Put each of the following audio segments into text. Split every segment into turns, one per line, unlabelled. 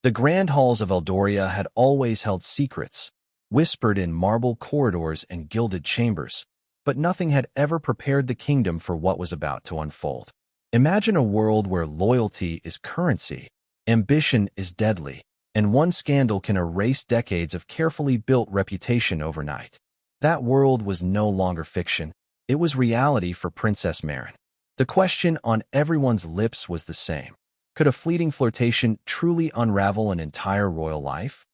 The grand halls of Eldoria had always held secrets, whispered in marble corridors and gilded chambers, but nothing had ever prepared the kingdom for what was about to unfold. Imagine a world where loyalty is currency, ambition is deadly, and one scandal can erase decades of carefully built reputation overnight. That world was no longer fiction. It was reality for Princess Meghan. The question on everyone's lips was the same. Could a fleeting flirtation truly unravel an entire royal life?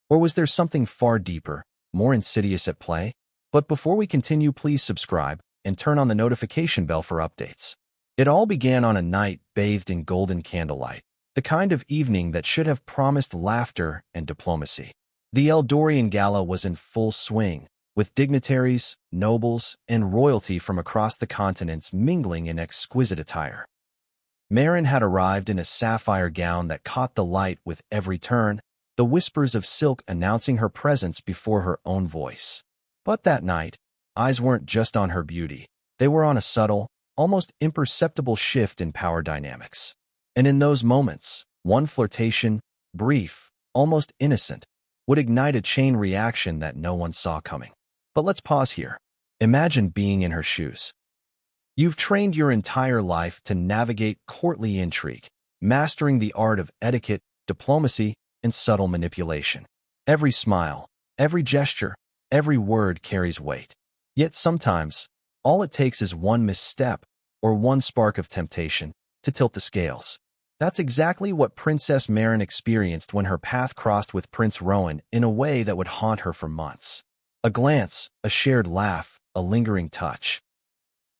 Or was there something far deeper, more insidious at play? But before we continue, please subscribe and turn on the notification bell for updates. It all began on a night bathed in golden candlelight, the kind of evening that should have promised laughter and diplomacy. The Eldorian Gala was in full swing, with dignitaries, nobles, and royalty from across the continents mingling in exquisite attire. Meghan had arrived in a sapphire gown that caught the light with every turn, the whispers of silk announcing her presence before her own voice. But that night, eyes weren't just on her beauty. They were on a subtle, almost imperceptible shift in power dynamics. And in those moments, one flirtation, brief, almost innocent, would ignite a chain reaction that no one saw coming. But let's pause here. Imagine being in her shoes. You've trained your entire life to navigate courtly intrigue, mastering the art of etiquette, diplomacy, and subtle manipulation. Every smile, every gesture, every word carries weight. Yet sometimes, all it takes is one misstep or one spark of temptation to tilt the scales. That's exactly what Princess Meghan experienced when her path crossed with Prince Rowan in a way that would haunt her for months. A glance, a shared laugh, a lingering touch.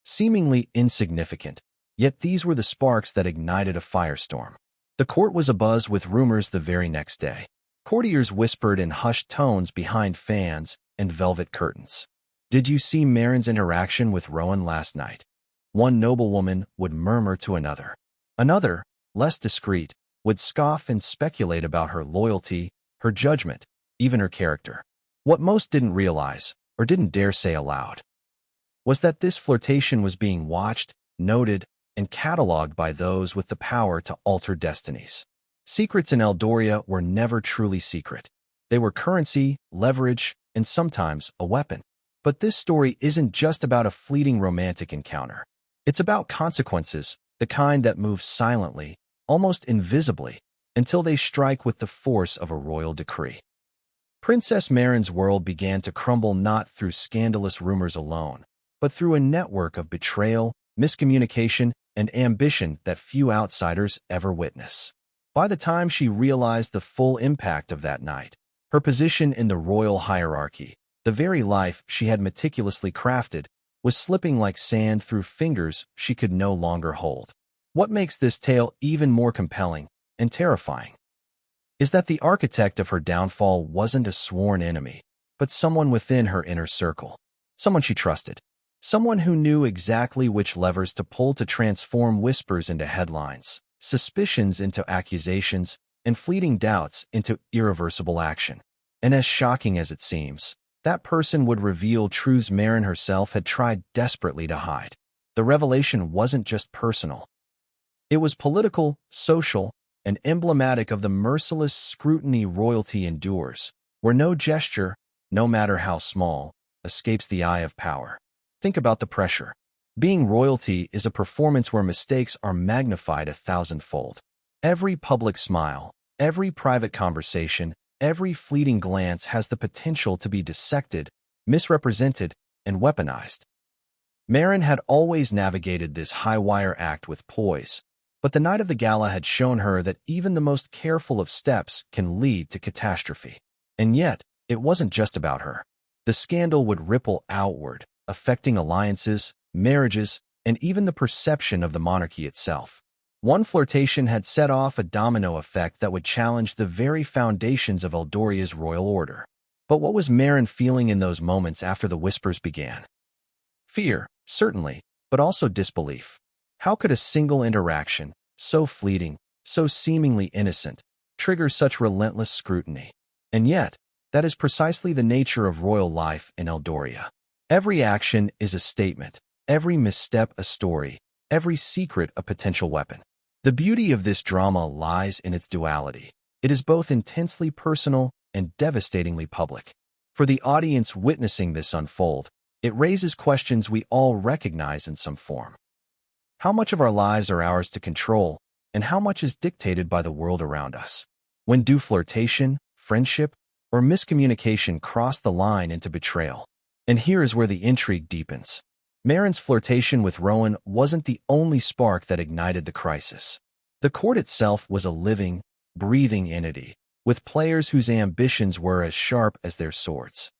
Seemingly insignificant, yet these were the sparks that ignited a firestorm. The court was abuzz with rumors the very next day. Courtiers whispered in hushed tones behind fans and velvet curtains. "Did you see Meghan's interaction with Rowan last night?" One noblewoman would murmur to another. Another, less discreet, would scoff and speculate about her loyalty, her judgment, even her character. What most didn't realize, or didn't dare say aloud, was that this flirtation was being watched, noted, and catalogued by those with the power to alter destinies. Secrets in Eldoria were never truly secret. They were currency, leverage, and sometimes a weapon. But this story isn't just about a fleeting romantic encounter. It's about consequences, the kind that move silently, almost invisibly, until they strike with the force of a royal decree. Princess Meghan's world began to crumble not through scandalous rumors alone, but through a network of betrayal, miscommunication, and ambition that few outsiders ever witness. By the time she realized the full impact of that night, her position in the royal hierarchy, the very life she had meticulously crafted, was slipping like sand through fingers she could no longer hold. What makes this tale even more compelling and terrifying is that the architect of her downfall wasn't a sworn enemy, but someone within her inner circle, someone she trusted, someone who knew exactly which levers to pull to transform whispers into headlines, suspicions into accusations, and fleeting doubts into irreversible action. And as shocking as it seems, that person would reveal truths Meghan herself had tried desperately to hide. The revelation wasn't just personal. It was political, social, and emblematic of the merciless scrutiny royalty endures, where no gesture, no matter how small, escapes the eye of power. Think about the pressure. Being royalty is a performance where mistakes are magnified 1,000-fold. Every public smile, every private conversation, every fleeting glance has the potential to be dissected, misrepresented, and weaponized. Meghan had always navigated this high-wire act with poise, but the night of the gala had shown her that even the most careful of steps can lead to catastrophe. And yet, it wasn't just about her. The scandal would ripple outward, affecting alliances, marriages, and even the perception of the monarchy itself. One flirtation had set off a domino effect that would challenge the very foundations of Eldoria's royal order. But what was Meghan feeling in those moments after the whispers began? Fear, certainly, but also disbelief. How could a single interaction, so fleeting, so seemingly innocent, trigger such relentless scrutiny? And yet, that is precisely the nature of royal life in Eldoria. Every action is a statement, every misstep a story, every secret a potential weapon. The beauty of this drama lies in its duality. It is both intensely personal and devastatingly public. For the audience witnessing this unfold, it raises questions we all recognize in some form. How much of our lives are ours to control, and how much is dictated by the world around us? When do flirtation, friendship, or miscommunication cross the line into betrayal? And here is where the intrigue deepens. Meghan's flirtation with Rowan wasn't the only spark that ignited the crisis. The court itself was a living, breathing entity, with players whose ambitions were as sharp as their swords.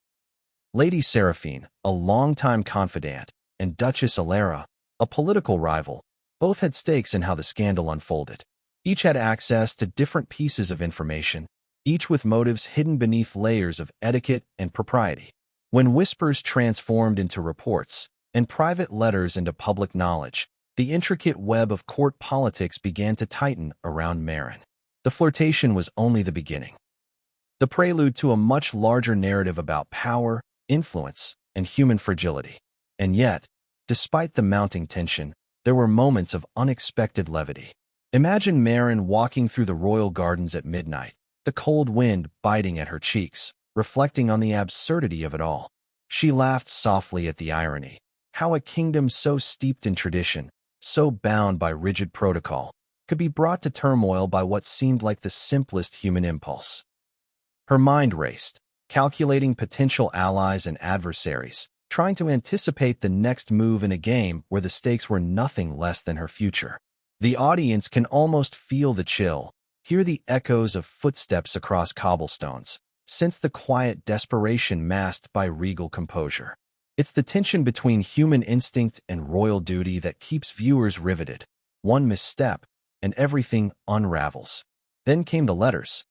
Lady Seraphine, a longtime confidant, and Duchess Alara, a political rival, both had stakes in how the scandal unfolded. Each had access to different pieces of information, each with motives hidden beneath layers of etiquette and propriety. When whispers transformed into reports, and private letters into public knowledge, the intricate web of court politics began to tighten around Meghan. The flirtation was only the beginning. The prelude to a much larger narrative about power, influence, and human fragility. And yet, despite the mounting tension, there were moments of unexpected levity. Imagine Meghan walking through the royal gardens at midnight, the cold wind biting at her cheeks, reflecting on the absurdity of it all. She laughed softly at the irony. How a kingdom so steeped in tradition, so bound by rigid protocol, could be brought to turmoil by what seemed like the simplest human impulse. Her mind raced, calculating potential allies and adversaries, trying to anticipate the next move in a game where the stakes were nothing less than her future. The audience can almost feel the chill, hear the echoes of footsteps across cobblestones, sense the quiet desperation masked by regal composure. It's the tension between human instinct and royal duty that keeps viewers riveted. One misstep, and everything unravels. Then came the letters.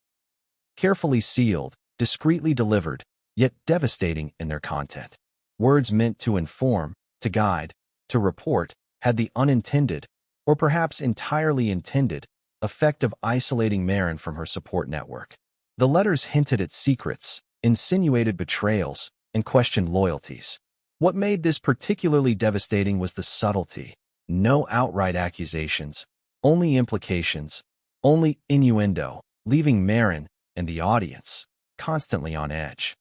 Carefully sealed, discreetly delivered, yet devastating in their content. Words meant to inform, to guide, to report, had the unintended, or perhaps entirely intended, effect of isolating Meghan from her support network. The letters hinted at secrets, insinuated betrayals, and questioned loyalties. What made this particularly devastating was the subtlety. No outright accusations, only implications, only innuendo, leaving Meghan and the audience constantly on edge.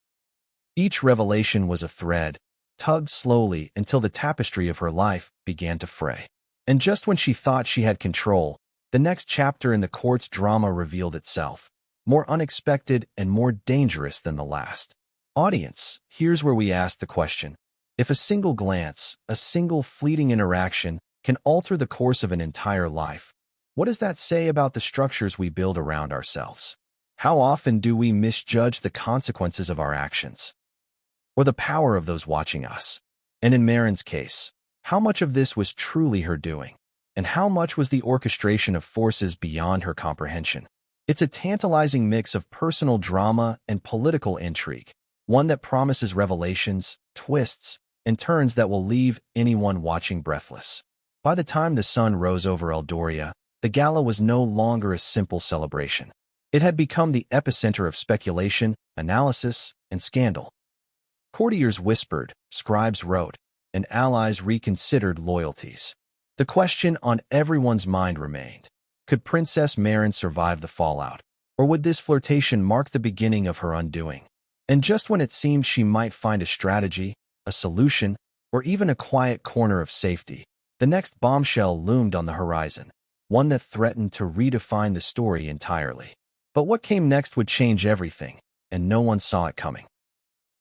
Each revelation was a thread, tugged slowly until the tapestry of her life began to fray. And just when she thought she had control, the next chapter in the court's drama revealed itself, more unexpected and more dangerous than the last. Audience, here's where we ask the question. If a single glance, a single fleeting interaction, can alter the course of an entire life, what does that say about the structures we build around ourselves? How often do we misjudge the consequences of our actions, or the power of those watching us? And in Meghan's case, how much of this was truly her doing, and how much was the orchestration of forces beyond her comprehension? It's a tantalizing mix of personal drama and political intrigue, one that promises revelations, twists, and turns that will leave anyone watching breathless. By the time the sun rose over Eldoria, the gala was no longer a simple celebration. It had become the epicenter of speculation, analysis, and scandal. Courtiers whispered, scribes wrote, and allies reconsidered loyalties. The question on everyone's mind remained, could Princess Meghan survive the fallout, or would this flirtation mark the beginning of her undoing? And just when it seemed she might find a strategy, a solution, or even a quiet corner of safety, the next bombshell loomed on the horizon, one that threatened to redefine the story entirely. But what came next would change everything, and no one saw it coming.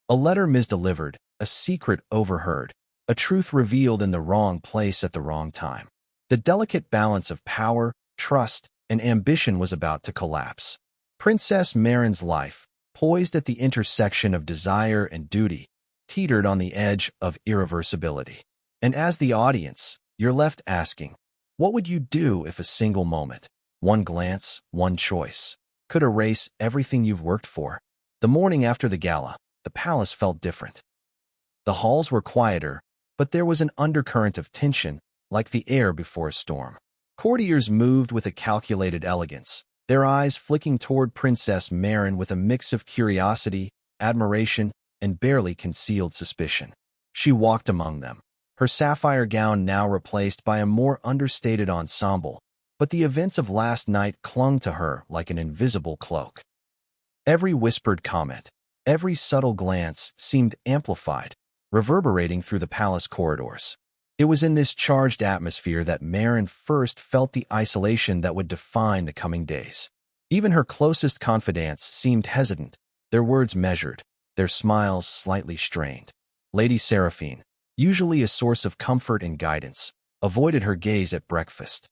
A letter misdelivered, a secret overheard, a truth revealed in the wrong place at the wrong time. The delicate balance of power, trust, and ambition was about to collapse. Princess Meghan's life, poised at the intersection of desire and duty, teetered on the edge of irreversibility. And as the audience, you're left asking, what would you do if a single moment, one glance, one choice, could erase everything you've worked for? The morning after the gala, the palace felt different. The halls were quieter, but there was an undercurrent of tension, like the air before a storm. Courtiers moved with a calculated elegance, their eyes flicking toward Princess Meghan with a mix of curiosity, admiration, and barely concealed suspicion. She walked among them, her sapphire gown now replaced by a more understated ensemble, but the events of last night clung to her like an invisible cloak. Every whispered comment, every subtle glance seemed amplified, reverberating through the palace corridors. It was in this charged atmosphere that Meghan first felt the isolation that would define the coming days. Even her closest confidants seemed hesitant, their words measured, their smiles slightly strained. Lady Seraphine, usually a source of comfort and guidance, avoided her gaze at breakfast.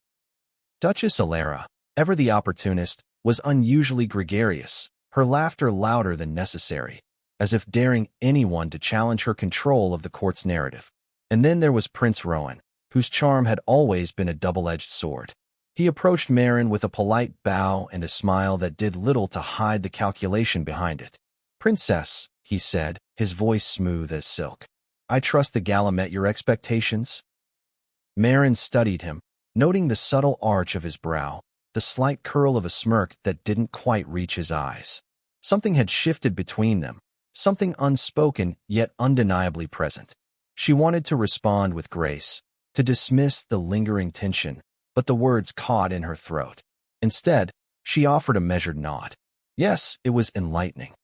Duchess Alara, ever the opportunist, was unusually gregarious, her laughter louder than necessary, as if daring anyone to challenge her control of the court's narrative. And then there was Prince Rowan, whose charm had always been a double-edged sword. He approached Meghan with a polite bow and a smile that did little to hide the calculation behind it. "Princess," he said, his voice smooth as silk, "I trust the gala met your expectations?" Meghan studied him, noting the subtle arch of his brow, the slight curl of a smirk that didn't quite reach his eyes. Something had shifted between them, something unspoken yet undeniably present. She wanted to respond with grace, to dismiss the lingering tension, but the words caught in her throat. Instead, she offered a measured nod. Yes, it was enlightening.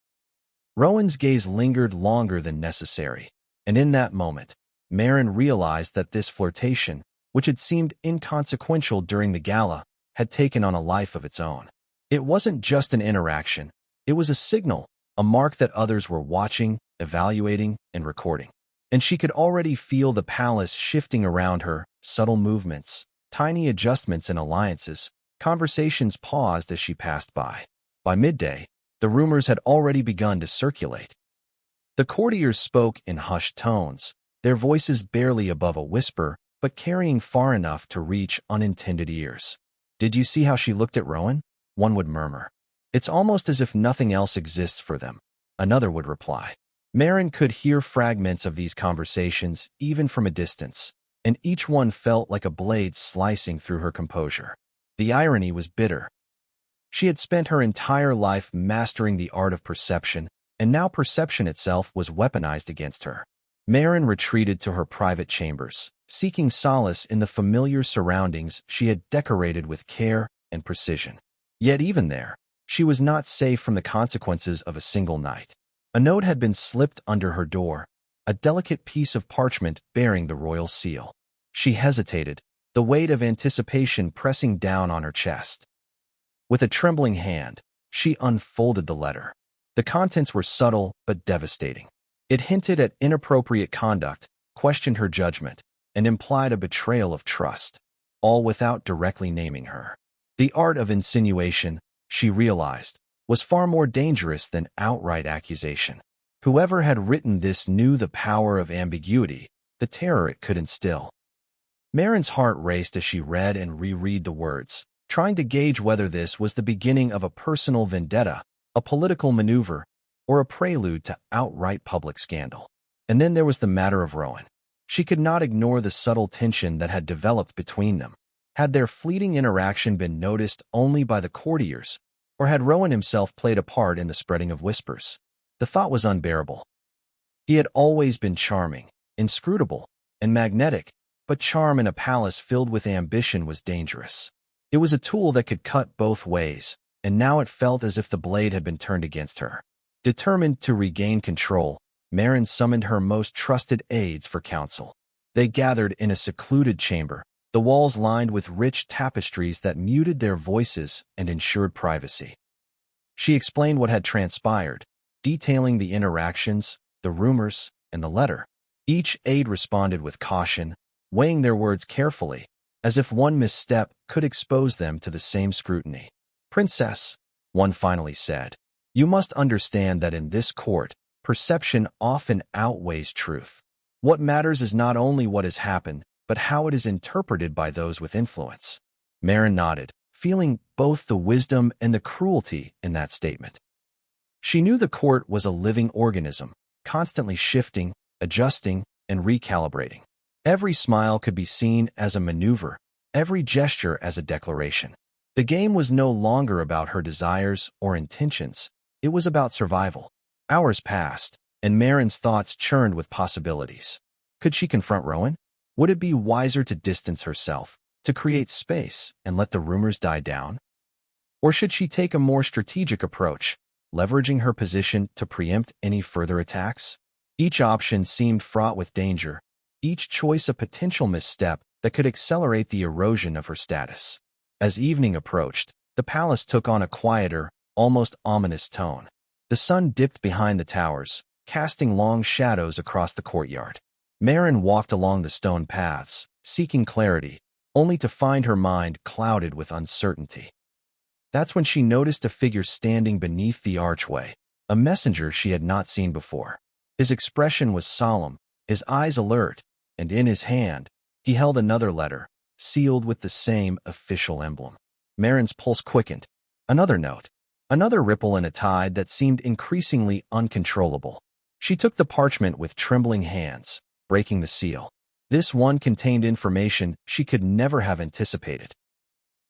Rowan's gaze lingered longer than necessary, and in that moment, Meghan realized that this flirtation, which had seemed inconsequential during the gala, had taken on a life of its own. It wasn't just an interaction, it was a signal, a mark that others were watching, evaluating, and recording. And she could already feel the palace shifting around her, subtle movements, tiny adjustments in alliances. Conversations paused as she passed by. By midday, the rumors had already begun to circulate. The courtiers spoke in hushed tones, their voices barely above a whisper, but carrying far enough to reach unintended ears. "Did you see how she looked at Rowan?" one would murmur. "It's almost as if nothing else exists for them," another would reply. Meghan could hear fragments of these conversations even from a distance, and each one felt like a blade slicing through her composure. The irony was bitter. She had spent her entire life mastering the art of perception, and now perception itself was weaponized against her. Meghan retreated to her private chambers, seeking solace in the familiar surroundings she had decorated with care and precision. Yet even there, she was not safe from the consequences of a single night. A note had been slipped under her door, a delicate piece of parchment bearing the royal seal. She hesitated, the weight of anticipation pressing down on her chest. With a trembling hand, she unfolded the letter. The contents were subtle but devastating. It hinted at inappropriate conduct, questioned her judgment, and implied a betrayal of trust, all without directly naming her. The art of insinuation, she realized, was far more dangerous than outright accusation. Whoever had written this knew the power of ambiguity, the terror it could instill. Meghan's heart raced as she read and reread the words, trying to gauge whether this was the beginning of a personal vendetta, a political maneuver, or a prelude to outright public scandal. And then there was the matter of Rowan. She could not ignore the subtle tension that had developed between them. Had their fleeting interaction been noticed only by the courtiers, or had Rowan himself played a part in the spreading of whispers? The thought was unbearable. He had always been charming, inscrutable, and magnetic, but charm in a palace filled with ambition was dangerous. It was a tool that could cut both ways, and now it felt as if the blade had been turned against her. Determined to regain control, Meghan summoned her most trusted aides for counsel. They gathered in a secluded chamber, the walls lined with rich tapestries that muted their voices and ensured privacy. She explained what had transpired, detailing the interactions, the rumors, and the letter. Each aide responded with caution, weighing their words carefully, as if one misstep could expose them to the same scrutiny. "Princess," one finally said, "you must understand that in this court, perception often outweighs truth. What matters is not only what has happened, but how it is interpreted by those with influence." Meghan nodded, feeling both the wisdom and the cruelty in that statement. She knew the court was a living organism, constantly shifting, adjusting, and recalibrating. Every smile could be seen as a maneuver, every gesture as a declaration. The game was no longer about her desires or intentions, it was about survival. Hours passed, and Meghan's thoughts churned with possibilities. Could she confront Rowan? Would it be wiser to distance herself, To create space and let the rumors die down? Or should she take a more strategic approach, leveraging her position to preempt any further attacks? Each option seemed fraught with danger, each choice a potential misstep that could accelerate the erosion of her status. As evening approached, the palace took on a quieter, almost ominous tone. The sun dipped behind the towers, casting long shadows across the courtyard. Meghan walked along the stone paths, seeking clarity, only to find her mind clouded with uncertainty. That's when she noticed a figure standing beneath the archway, a messenger she had not seen before. His expression was solemn, his eyes alert, and in his hand, he held another letter, sealed with the same official emblem. Meghan's pulse quickened. Another note, another ripple in a tide that seemed increasingly uncontrollable. She took the parchment with trembling hands, breaking the seal. This one contained information she could never have anticipated.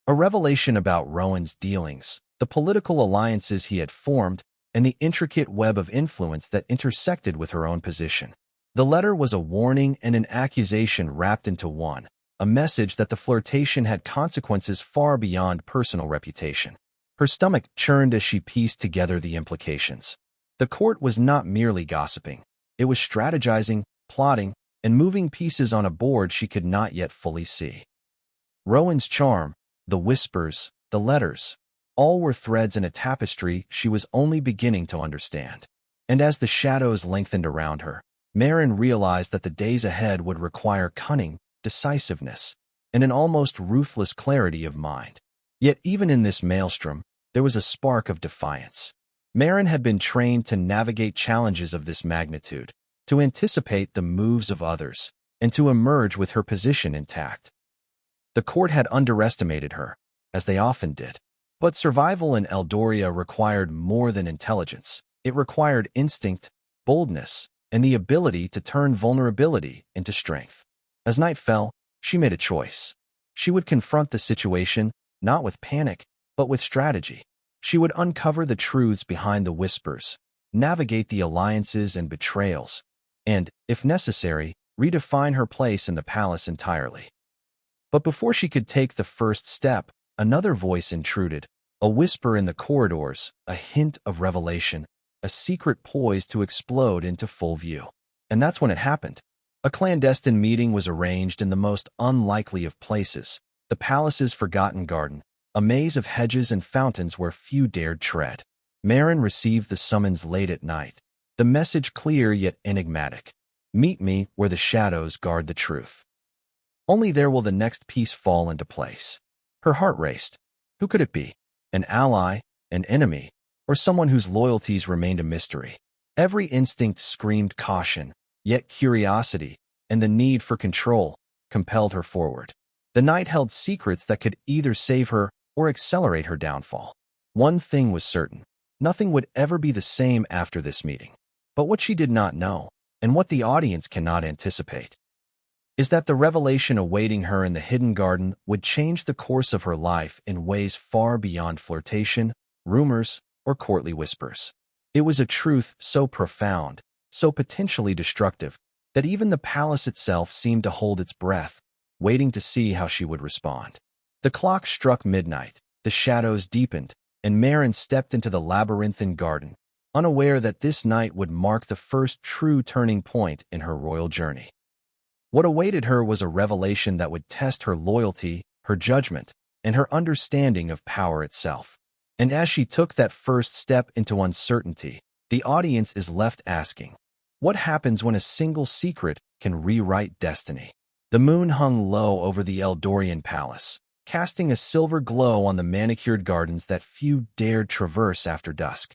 A revelation about Rowan's dealings, the political alliances he had formed, and the intricate web of influence that intersected with her own position. The letter was a warning and an accusation wrapped into one, a message that the flirtation had consequences far beyond personal reputation. Her stomach churned as she pieced together the implications. The court was not merely gossiping. It was strategizing, plotting, and moving pieces on a board she could not yet fully see. Rowan's charm, the whispers, the letters, all were threads in a tapestry she was only beginning to understand. And as the shadows lengthened around her, Meghan realized that the days ahead would require cunning, decisiveness, and an almost ruthless clarity of mind. Yet even in this maelstrom, there was a spark of defiance. Meghan had been trained to navigate challenges of this magnitude, to anticipate the moves of others, and to emerge with her position intact. The court had underestimated her, as they often did. But survival in Eldoria required more than intelligence. It required instinct, boldness, and the ability to turn vulnerability into strength. As night fell, she made a choice. She would confront the situation, not with panic, but with strategy. She would uncover the truths behind the whispers, navigate the alliances and betrayals, and, if necessary, redefine her place in the palace entirely. But before she could take the first step, another voice intruded, a whisper in the corridors, a hint of revelation, a secret poised to explode into full view. And that's when it happened. A clandestine meeting was arranged in the most unlikely of places, the palace's forgotten garden, a maze of hedges and fountains where few dared tread. Meghan received the summons late at night, the message clear yet enigmatic. Meet me where the shadows guard the truth. Only there will the next piece fall into place. Her heart raced. Who could it be? An ally, an enemy, or someone whose loyalties remained a mystery? Every instinct screamed caution, yet curiosity, and the need for control, compelled her forward. The night held secrets that could either save her or accelerate her downfall. One thing was certain. Nothing would ever be the same after this meeting. But what she did not know, and what the audience cannot anticipate, is that the revelation awaiting her in the hidden garden would change the course of her life in ways far beyond flirtation, rumors, or courtly whispers. It was a truth so profound, so potentially destructive, that even the palace itself seemed to hold its breath, waiting to see how she would respond. The clock struck midnight, the shadows deepened, and Meghan stepped into the labyrinthine garden, unaware that this night would mark the first true turning point in her royal journey. What awaited her was a revelation that would test her loyalty, her judgment, and her understanding of power itself. And as she took that first step into uncertainty, the audience is left asking, what happens when a single secret can rewrite destiny? The moon hung low over the Eldorian palace, casting a silver glow on the manicured gardens that few dared traverse after dusk.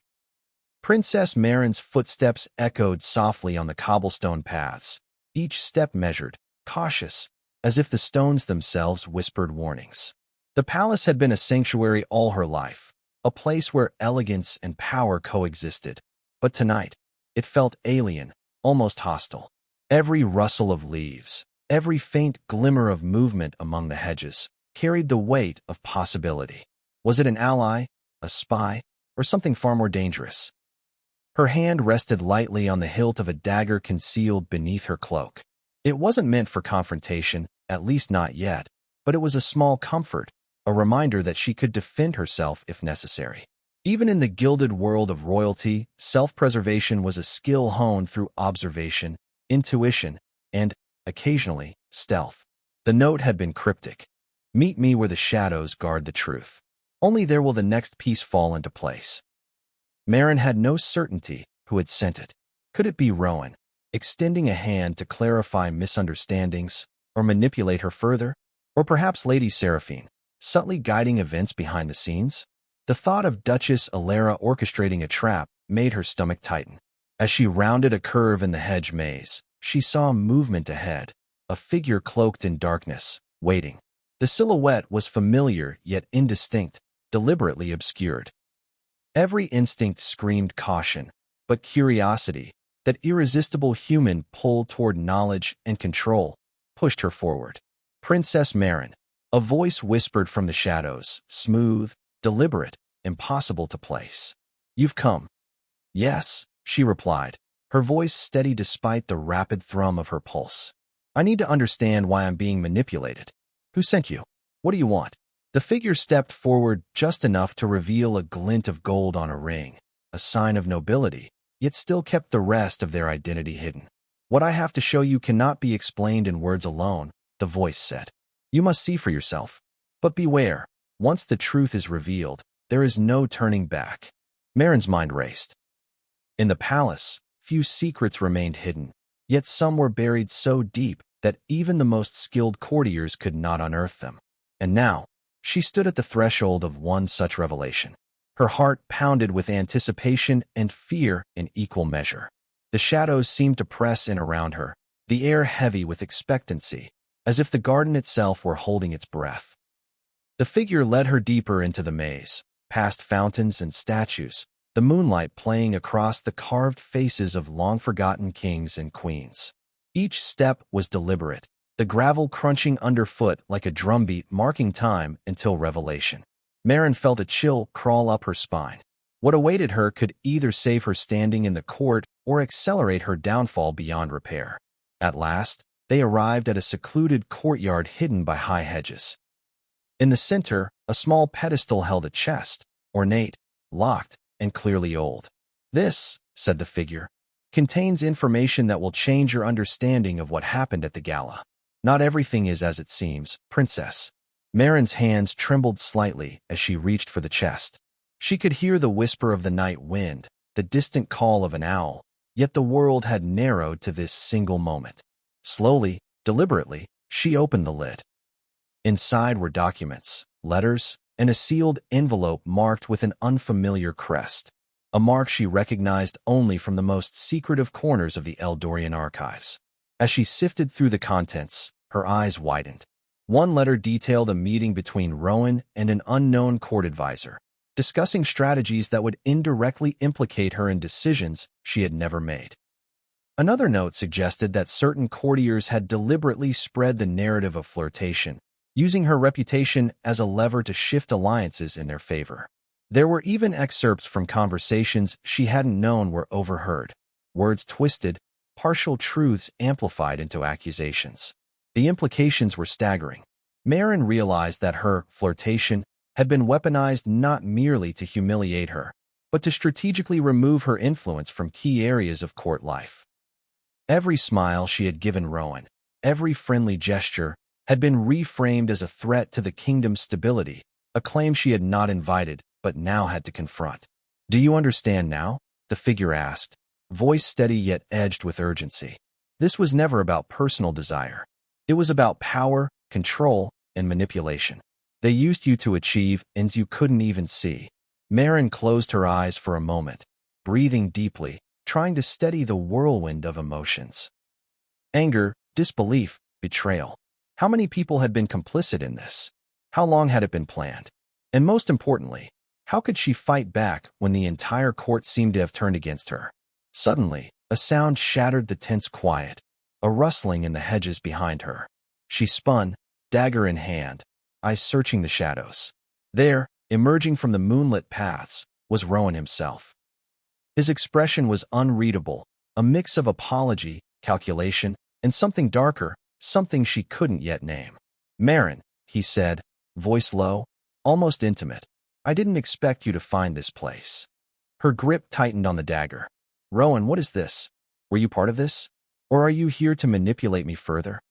Princess Meghan's footsteps echoed softly on the cobblestone paths, each step measured, cautious, as if the stones themselves whispered warnings. The palace had been a sanctuary all her life, a place where elegance and power coexisted. But tonight, it felt alien, almost hostile. Every rustle of leaves, every faint glimmer of movement among the hedges, carried the weight of possibility. Was it an ally, a spy, or something far more dangerous? Her hand rested lightly on the hilt of a dagger concealed beneath her cloak. It wasn't meant for confrontation, at least not yet, but it was a small comfort, a reminder that she could defend herself if necessary. Even in the gilded world of royalty, self-preservation was a skill honed through observation, intuition, and, occasionally, stealth. The note had been cryptic. "Meet me where the shadows guard the truth. Only there will the next piece fall into place." Meghan had no certainty who had sent it. Could it be Rowan, extending a hand to clarify misunderstandings or manipulate her further? Or perhaps Lady Seraphine, subtly guiding events behind the scenes? The thought of Duchess Alara orchestrating a trap made her stomach tighten. As she rounded a curve in the hedge maze, she saw movement ahead, a figure cloaked in darkness, waiting. The silhouette was familiar yet indistinct, deliberately obscured. Every instinct screamed caution, but curiosity, that irresistible human pull toward knowledge and control, pushed her forward. "Princess Meghan," a voice whispered from the shadows, smooth, deliberate, impossible to place. "You've come." "Yes," she replied, her voice steady despite the rapid thrum of her pulse. "I need to understand why I'm being manipulated. Who sent you? What do you want?" The figure stepped forward just enough to reveal a glint of gold on a ring, a sign of nobility, yet still kept the rest of their identity hidden. "What I have to show you cannot be explained in words alone," the voice said. "You must see for yourself. But beware, once the truth is revealed, there is no turning back." Meghan's mind raced. In the palace, few secrets remained hidden, yet some were buried so deep that even the most skilled courtiers could not unearth them. And now, she stood at the threshold of one such revelation. Her heart pounded with anticipation and fear in equal measure. The shadows seemed to press in around her, the air heavy with expectancy, as if the garden itself were holding its breath. The figure led her deeper into the maze, past fountains and statues, the moonlight playing across the carved faces of long-forgotten kings and queens. Each step was deliberate, the gravel crunching underfoot like a drumbeat marking time until revelation. Meghan felt a chill crawl up her spine. What awaited her could either save her standing in the court or accelerate her downfall beyond repair. At last, they arrived at a secluded courtyard hidden by high hedges. In the center, a small pedestal held a chest, ornate, locked, and clearly old. "This," said the figure, "contains information that will change your understanding of what happened at the gala. Not everything is as it seems, Princess." Meghan's hands trembled slightly as she reached for the chest. She could hear the whisper of the night wind, the distant call of an owl, yet the world had narrowed to this single moment. Slowly, deliberately, she opened the lid. Inside were documents, letters, and a sealed envelope marked with an unfamiliar crest, a mark she recognized only from the most secretive corners of the Eldorian archives. As she sifted through the contents, her eyes widened. One letter detailed a meeting between Rowan and an unknown court advisor, discussing strategies that would indirectly implicate her in decisions she had never made. Another note suggested that certain courtiers had deliberately spread the narrative of flirtation, using her reputation as a lever to shift alliances in their favor. There were even excerpts from conversations she hadn't known were overheard, words twisted, partial truths amplified into accusations. The implications were staggering. Meghan realized that her flirtation had been weaponized not merely to humiliate her, but to strategically remove her influence from key areas of court life. Every smile she had given Rowan, every friendly gesture, had been reframed as a threat to the kingdom's stability, a claim she had not invited but now had to confront. "Do you understand now?" the figure asked, voice steady yet edged with urgency. This was never about personal desire. It was about power, control, and manipulation. They used you to achieve ends you couldn't even see. Meghan closed her eyes for a moment, breathing deeply, trying to steady the whirlwind of emotions. Anger, disbelief, betrayal. How many people had been complicit in this? How long had it been planned? And most importantly, how could she fight back when the entire court seemed to have turned against her? Suddenly, a sound shattered the tense quiet, a rustling in the hedges behind her. She spun, dagger in hand, eyes searching the shadows. There, emerging from the moonlit paths, was Rowan himself. His expression was unreadable, a mix of apology, calculation, and something darker, something she couldn't yet name. "Meghan," he said, voice low, almost intimate. I didn't expect you to find this place. Her grip tightened on the dagger. Rowan, what is this? Were you part of this? Or are you here to manipulate me further?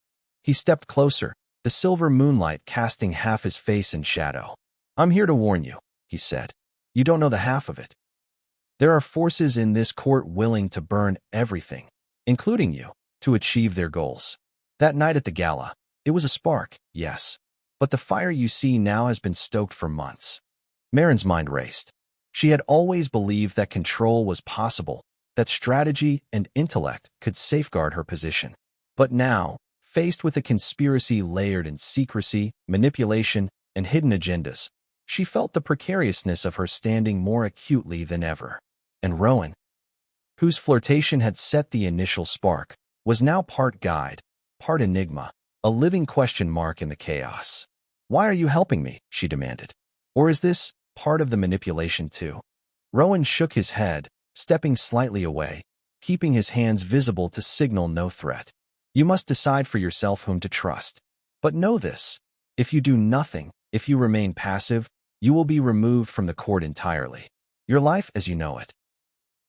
He stepped closer, the silver moonlight casting half his face in shadow. I'm here to warn you, he said. You don't know the half of it. There are forces in this court willing to burn everything, including you, to achieve their goals. That night at the gala, it was a spark, yes, but the fire you see now has been stoked for months. Marin's mind raced. She had always believed that control was possible, that strategy and intellect could safeguard her position. But now, faced with a conspiracy layered in secrecy, manipulation, and hidden agendas, she felt the precariousness of her standing more acutely than ever. And Rowan, whose flirtation had set the initial spark, was now part guide, part enigma, a living question mark in the chaos. Why are you helping me? She demanded. Or is this part of the manipulation too? Rowan shook his head, stepping slightly away, keeping his hands visible to signal no threat. You must decide for yourself whom to trust. But know this, if you do nothing, if you remain passive, you will be removed from the court entirely. Your life as you know it.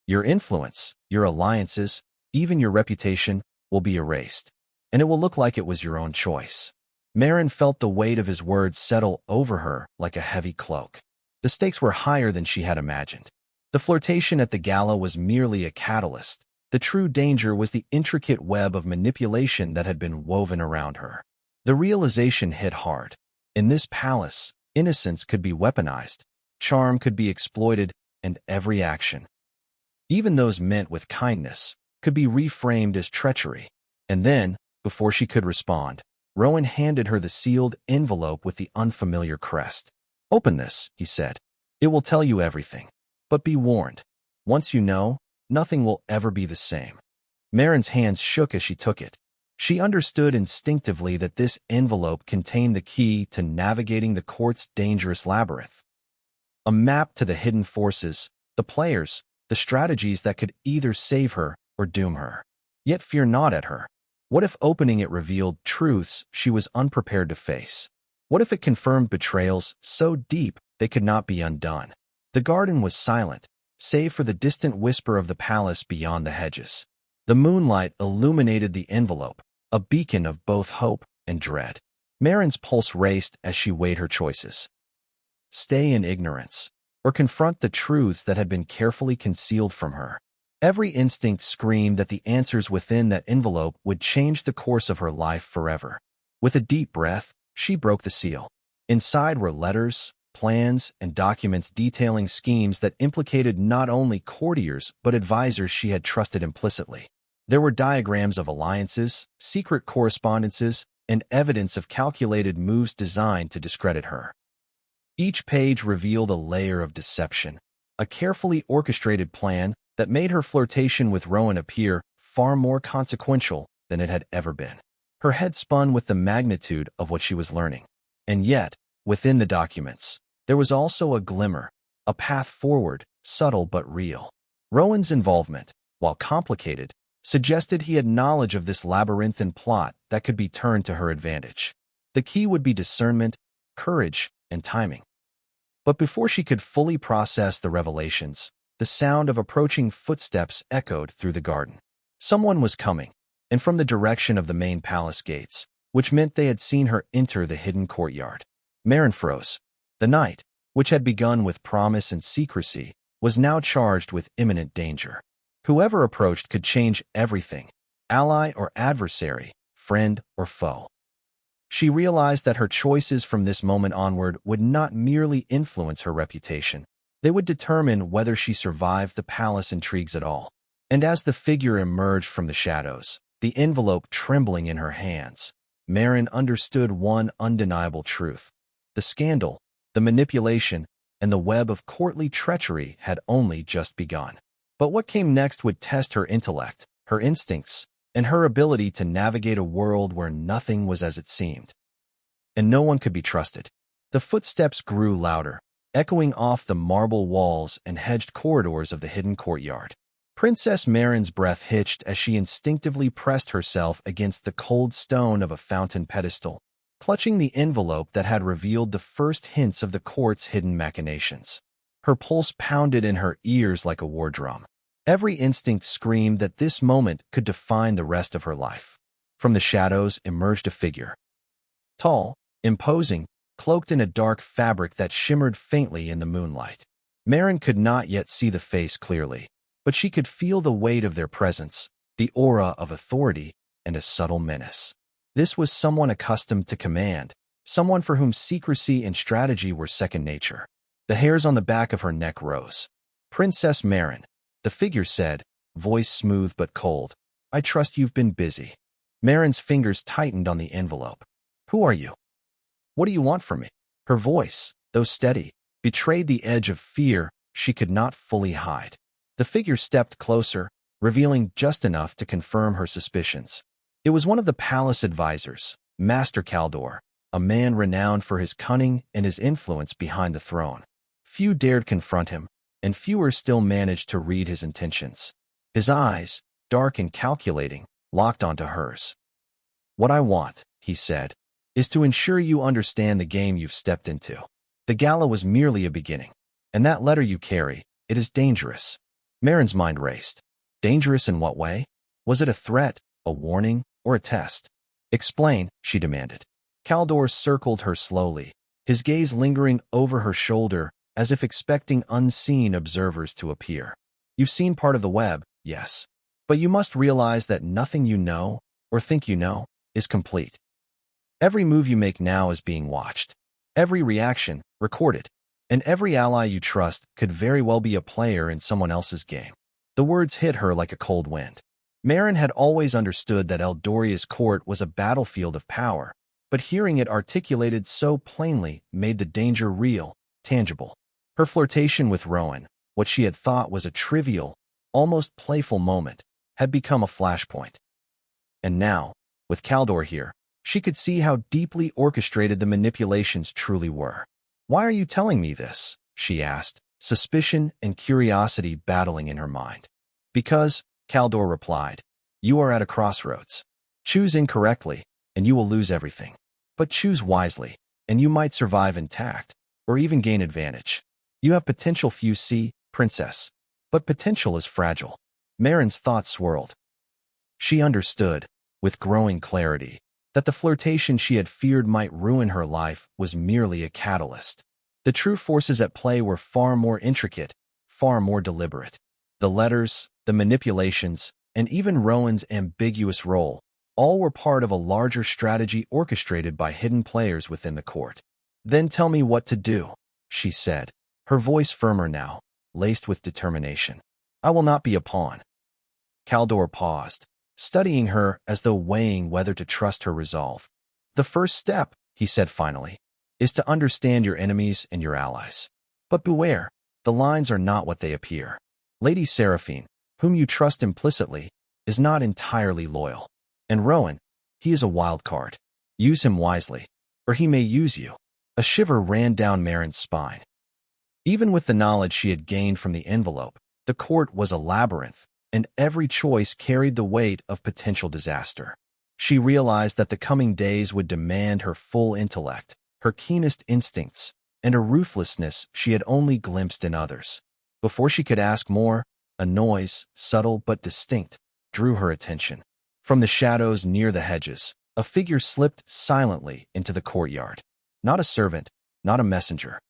Your influence, your alliances, even your reputation will be erased, and it will look like it was your own choice. Marin felt the weight of his words settle over her like a heavy cloak. The stakes were higher than she had imagined. The flirtation at the gala was merely a catalyst. The true danger was the intricate web of manipulation that had been woven around her. The realization hit hard. In this palace, innocence could be weaponized, charm could be exploited, and every action, even those meant with kindness, could be reframed as treachery. And then, before she could respond, Rowan handed her the sealed envelope with the unfamiliar crest. Open this, he said. It will tell you everything. But be warned. Once you know, nothing will ever be the same. Marin's hands shook as she took it. She understood instinctively that this envelope contained the key to navigating the court's dangerous labyrinth. A map to the hidden forces, the players, the strategies that could either save her or doom her. Yet fear not at her. What if opening it revealed truths she was unprepared to face? What if it confirmed betrayals so deep they could not be undone? The garden was silent, save for the distant whisper of the palace beyond the hedges. The moonlight illuminated the envelope, a beacon of both hope and dread. Marin's pulse raced as she weighed her choices. Stay in ignorance, or confront the truths that had been carefully concealed from her. Every instinct screamed that the answers within that envelope would change the course of her life forever. With a deep breath, she broke the seal. Inside were letters, plans, and documents detailing schemes that implicated not only courtiers but advisors she had trusted implicitly. There were diagrams of alliances, secret correspondences, and evidence of calculated moves designed to discredit her. Each page revealed a layer of deception, a carefully orchestrated plan that made her flirtation with Rowan appear far more consequential than it had ever been. Her head spun with the magnitude of what she was learning. And yet, within the documents, there was also a glimmer, a path forward, subtle but real. Rowan's involvement, while complicated, suggested he had knowledge of this labyrinthine plot that could be turned to her advantage. The key would be discernment, courage, and timing. But before she could fully process the revelations, the sound of approaching footsteps echoed through the garden. Someone was coming, and from the direction of the main palace gates, which meant they had seen her enter the hidden courtyard. Marin froze. The night, which had begun with promise and secrecy, was now charged with imminent danger. Whoever approached could change everything, ally or adversary, friend or foe. She realized that her choices from this moment onward would not merely influence her reputation. They would determine whether she survived the palace intrigues at all. And as the figure emerged from the shadows, the envelope trembling in her hands, Marin understood one undeniable truth. The scandal, the manipulation, and the web of courtly treachery had only just begun. But what came next would test her intellect, her instincts, and her ability to navigate a world where nothing was as it seemed. And no one could be trusted. The footsteps grew louder, echoing off the marble walls and hedged corridors of the hidden courtyard. Princess Marin's breath hitched as she instinctively pressed herself against the cold stone of a fountain pedestal. clutching the envelope that had revealed the first hints of the court's hidden machinations. Her pulse pounded in her ears like a war drum. Every instinct screamed that this moment could define the rest of her life. From the shadows emerged a figure. Tall, imposing, cloaked in a dark fabric that shimmered faintly in the moonlight. Meghan could not yet see the face clearly, but she could feel the weight of their presence, the aura of authority, and a subtle menace. This was someone accustomed to command, someone for whom secrecy and strategy were second nature. The hairs on the back of her neck rose. "Princess Meghan," the figure said, voice smooth but cold. "I trust you've been busy." Meghan's fingers tightened on the envelope. "Who are you? What do you want from me?" Her voice, though steady, betrayed the edge of fear she could not fully hide. The figure stepped closer, revealing just enough to confirm her suspicions. It was one of the palace advisors, Master Caldor, a man renowned for his cunning and his influence behind the throne. Few dared confront him, and fewer still managed to read his intentions. His eyes, dark and calculating, locked onto hers. "What I want," he said, "is to ensure you understand the game you've stepped into. The gala was merely a beginning, and that letter you carry, it is dangerous." Meghan's mind raced. Dangerous in what way? Was it a threat, a warning, or a test? "Explain," she demanded. Caldor circled her slowly, his gaze lingering over her shoulder as if expecting unseen observers to appear. "You've seen part of the web, yes. But you must realize that nothing you know, or think you know, is complete. Every move you make now is being watched. Every reaction, recorded. And every ally you trust could very well be a player in someone else's game." The words hit her like a cold wind. Meghan had always understood that Eldoria's court was a battlefield of power, but hearing it articulated so plainly made the danger real, tangible. Her flirtation with Rowan, what she had thought was a trivial, almost playful moment, had become a flashpoint. And now, with Caldor here, she could see how deeply orchestrated the manipulations truly were. "Why are you telling me this?" she asked, suspicion and curiosity battling in her mind. "Because," Caldor replied, "you are at a crossroads. Choose incorrectly, and you will lose everything. But choose wisely, and you might survive intact, or even gain advantage. You have potential few see, princess, but potential is fragile." Meghan's thoughts swirled. She understood, with growing clarity, that the flirtation she had feared might ruin her life was merely a catalyst. The true forces at play were far more intricate, far more deliberate. The letters, the manipulations, and even Rowan's ambiguous role, all were part of a larger strategy orchestrated by hidden players within the court. "Then tell me what to do," she said, her voice firmer now, laced with determination. "I will not be a pawn." Caldor paused, studying her as though weighing whether to trust her resolve. "The first step," he said finally, "is to understand your enemies and your allies. But beware, the lines are not what they appear. Lady Seraphine, whom you trust implicitly, is not entirely loyal. And Rowan, he is a wild card. Use him wisely, or he may use you." A shiver ran down Meghan's spine. Even with the knowledge she had gained from the envelope, the court was a labyrinth, and every choice carried the weight of potential disaster. She realized that the coming days would demand her full intellect, her keenest instincts, and a ruthlessness she had only glimpsed in others. Before she could ask more, a noise, subtle but distinct, drew her attention. From the shadows near the hedges, a figure slipped silently into the courtyard. Not a servant, not a messenger.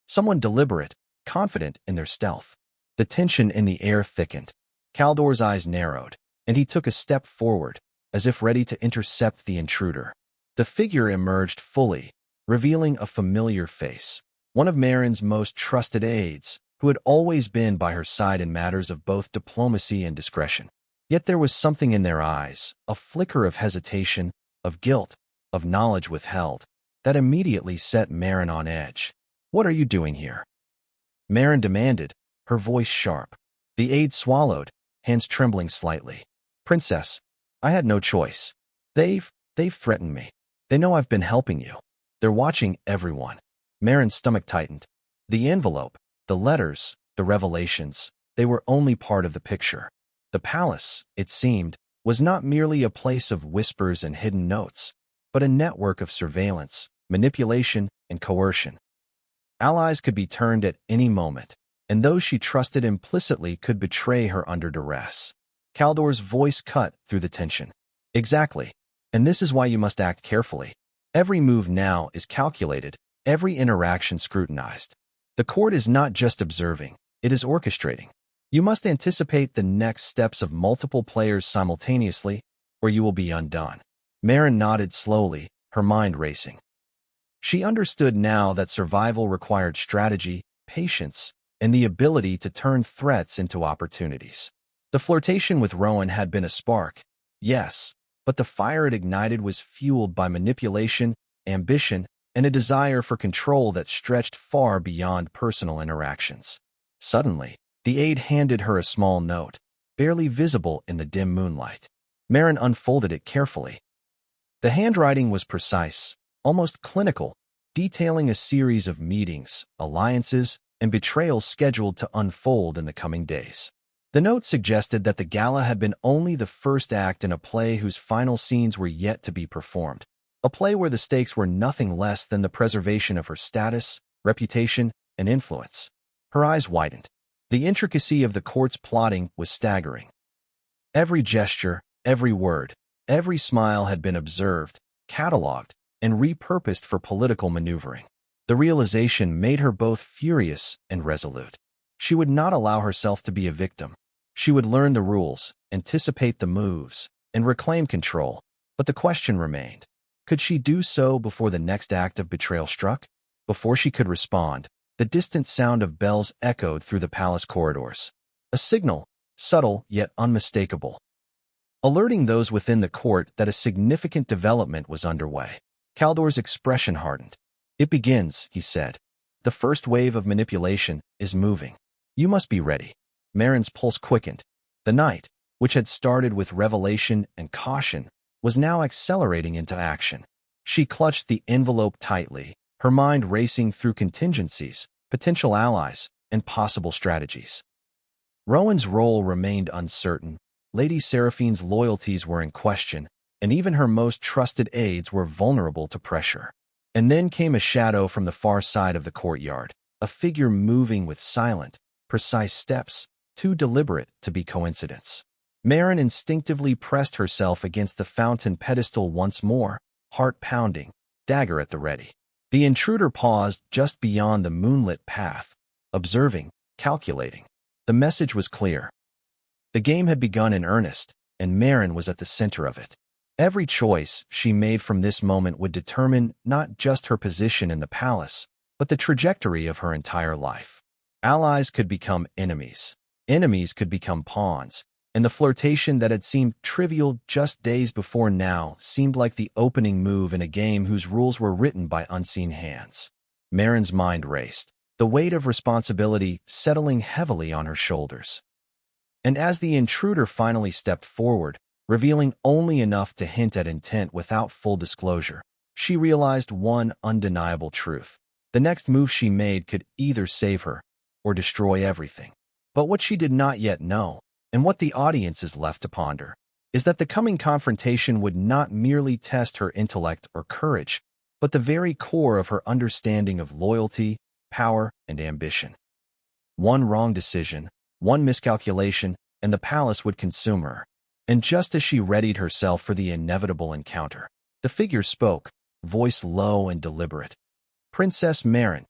Someone deliberate, confident in their stealth. The tension in the air thickened. Caldor's eyes narrowed, and he took a step forward, as if ready to intercept the intruder. The figure emerged fully, revealing a familiar face, one of Meghan's most trusted aides, who had always been by her side in matters of both diplomacy and discretion. Yet there was something in their eyes, a flicker of hesitation, of guilt, of knowledge withheld, that immediately set Meghan on edge. "What are you doing here?" Meghan demanded, her voice sharp. The aide swallowed, hands trembling slightly. "Princess, I had no choice. They've threatened me. They know I've been helping you. They're watching everyone." Meghan's stomach tightened. The envelope, the letters, the revelations, they were only part of the picture. The palace, it seemed, was not merely a place of whispers and hidden notes, but a network of surveillance, manipulation, and coercion. Allies could be turned at any moment, and those she trusted implicitly could betray her under duress. Caldor's voice cut through the tension. Exactly. And this is why you must act carefully. Every move now is calculated, every interaction scrutinized. The court is not just observing, it is orchestrating. You must anticipate the next steps of multiple players simultaneously, or you will be undone. Meghan nodded slowly, her mind racing. She understood now that survival required strategy, patience, and the ability to turn threats into opportunities. The flirtation with Rowan had been a spark, yes, but the fire it ignited was fueled by manipulation, ambition, and a desire for control that stretched far beyond personal interactions. Suddenly, the aide handed her a small note, barely visible in the dim moonlight. Meghan unfolded it carefully. The handwriting was precise, almost clinical, detailing a series of meetings, alliances, and betrayals scheduled to unfold in the coming days. The note suggested that the gala had been only the first act in a play whose final scenes were yet to be performed, a play where the stakes were nothing less than the preservation of her status, reputation, and influence. Her eyes widened. The intricacy of the court's plotting was staggering. Every gesture, every word, every smile had been observed, catalogued, and repurposed for political maneuvering. The realization made her both furious and resolute. She would not allow herself to be a victim. She would learn the rules, anticipate the moves, and reclaim control. But the question remained. Could she do so before the next act of betrayal struck? Before she could respond, the distant sound of bells echoed through the palace corridors. A signal, subtle yet unmistakable, alerting those within the court that a significant development was underway. Caldor's expression hardened. "It begins," he said. "The first wave of manipulation is moving. You must be ready." Meghan's pulse quickened. The night, which had started with revelation and caution, was now accelerating into action. She clutched the envelope tightly, her mind racing through contingencies, potential allies, and possible strategies. Rowan's role remained uncertain, Lady Seraphine's loyalties were in question, and even her most trusted aides were vulnerable to pressure. And then came a shadow from the far side of the courtyard, a figure moving with silent, precise steps, too deliberate to be coincidence. Meghan instinctively pressed herself against the fountain pedestal once more, heart pounding, dagger at the ready. The intruder paused just beyond the moonlit path, observing, calculating. The message was clear. The game had begun in earnest, and Meghan was at the center of it. Every choice she made from this moment would determine not just her position in the palace, but the trajectory of her entire life. Allies could become enemies. Enemies could become pawns, and the flirtation that had seemed trivial just days before now seemed like the opening move in a game whose rules were written by unseen hands. Meghan's mind raced, the weight of responsibility settling heavily on her shoulders. And as the intruder finally stepped forward, revealing only enough to hint at intent without full disclosure, she realized one undeniable truth. The next move she made could either save her or destroy everything. But what she did not yet know, and what the audience is left to ponder, is that the coming confrontation would not merely test her intellect or courage, but the very core of her understanding of loyalty, power, and ambition. One wrong decision, one miscalculation, and the palace would consume her. And just as she readied herself for the inevitable encounter, the figure spoke, voice low and deliberate. "Princess Meghan,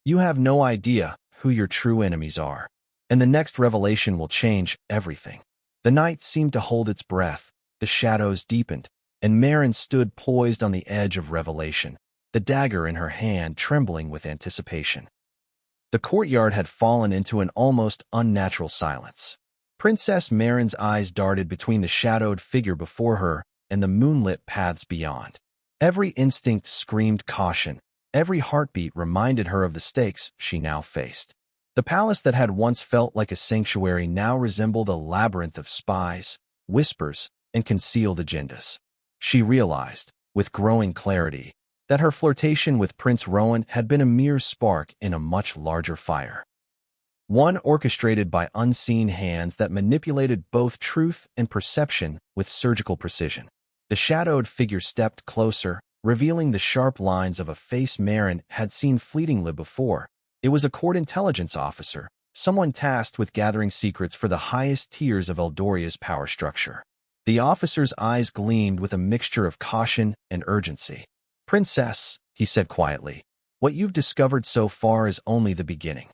you have no idea who your true enemies are, and the next revelation will change everything." The night seemed to hold its breath, the shadows deepened, and Meghan stood poised on the edge of revelation, the dagger in her hand trembling with anticipation. The courtyard had fallen into an almost unnatural silence. Princess Meghan's eyes darted between the shadowed figure before her and the moonlit paths beyond. Every instinct screamed caution, every heartbeat reminded her of the stakes she now faced. The palace that had once felt like a sanctuary now resembled a labyrinth of spies, whispers, and concealed agendas. She realized, with growing clarity, that her flirtation with Prince Rowan had been a mere spark in a much larger fire. One orchestrated by unseen hands that manipulated both truth and perception with surgical precision. The shadowed figure stepped closer, revealing the sharp lines of a face Meghan had seen fleetingly before. It was a court intelligence officer, someone tasked with gathering secrets for the highest tiers of Eldoria's power structure. The officer's eyes gleamed with a mixture of caution and urgency. "Princess," he said quietly, "what you've discovered so far is only the beginning.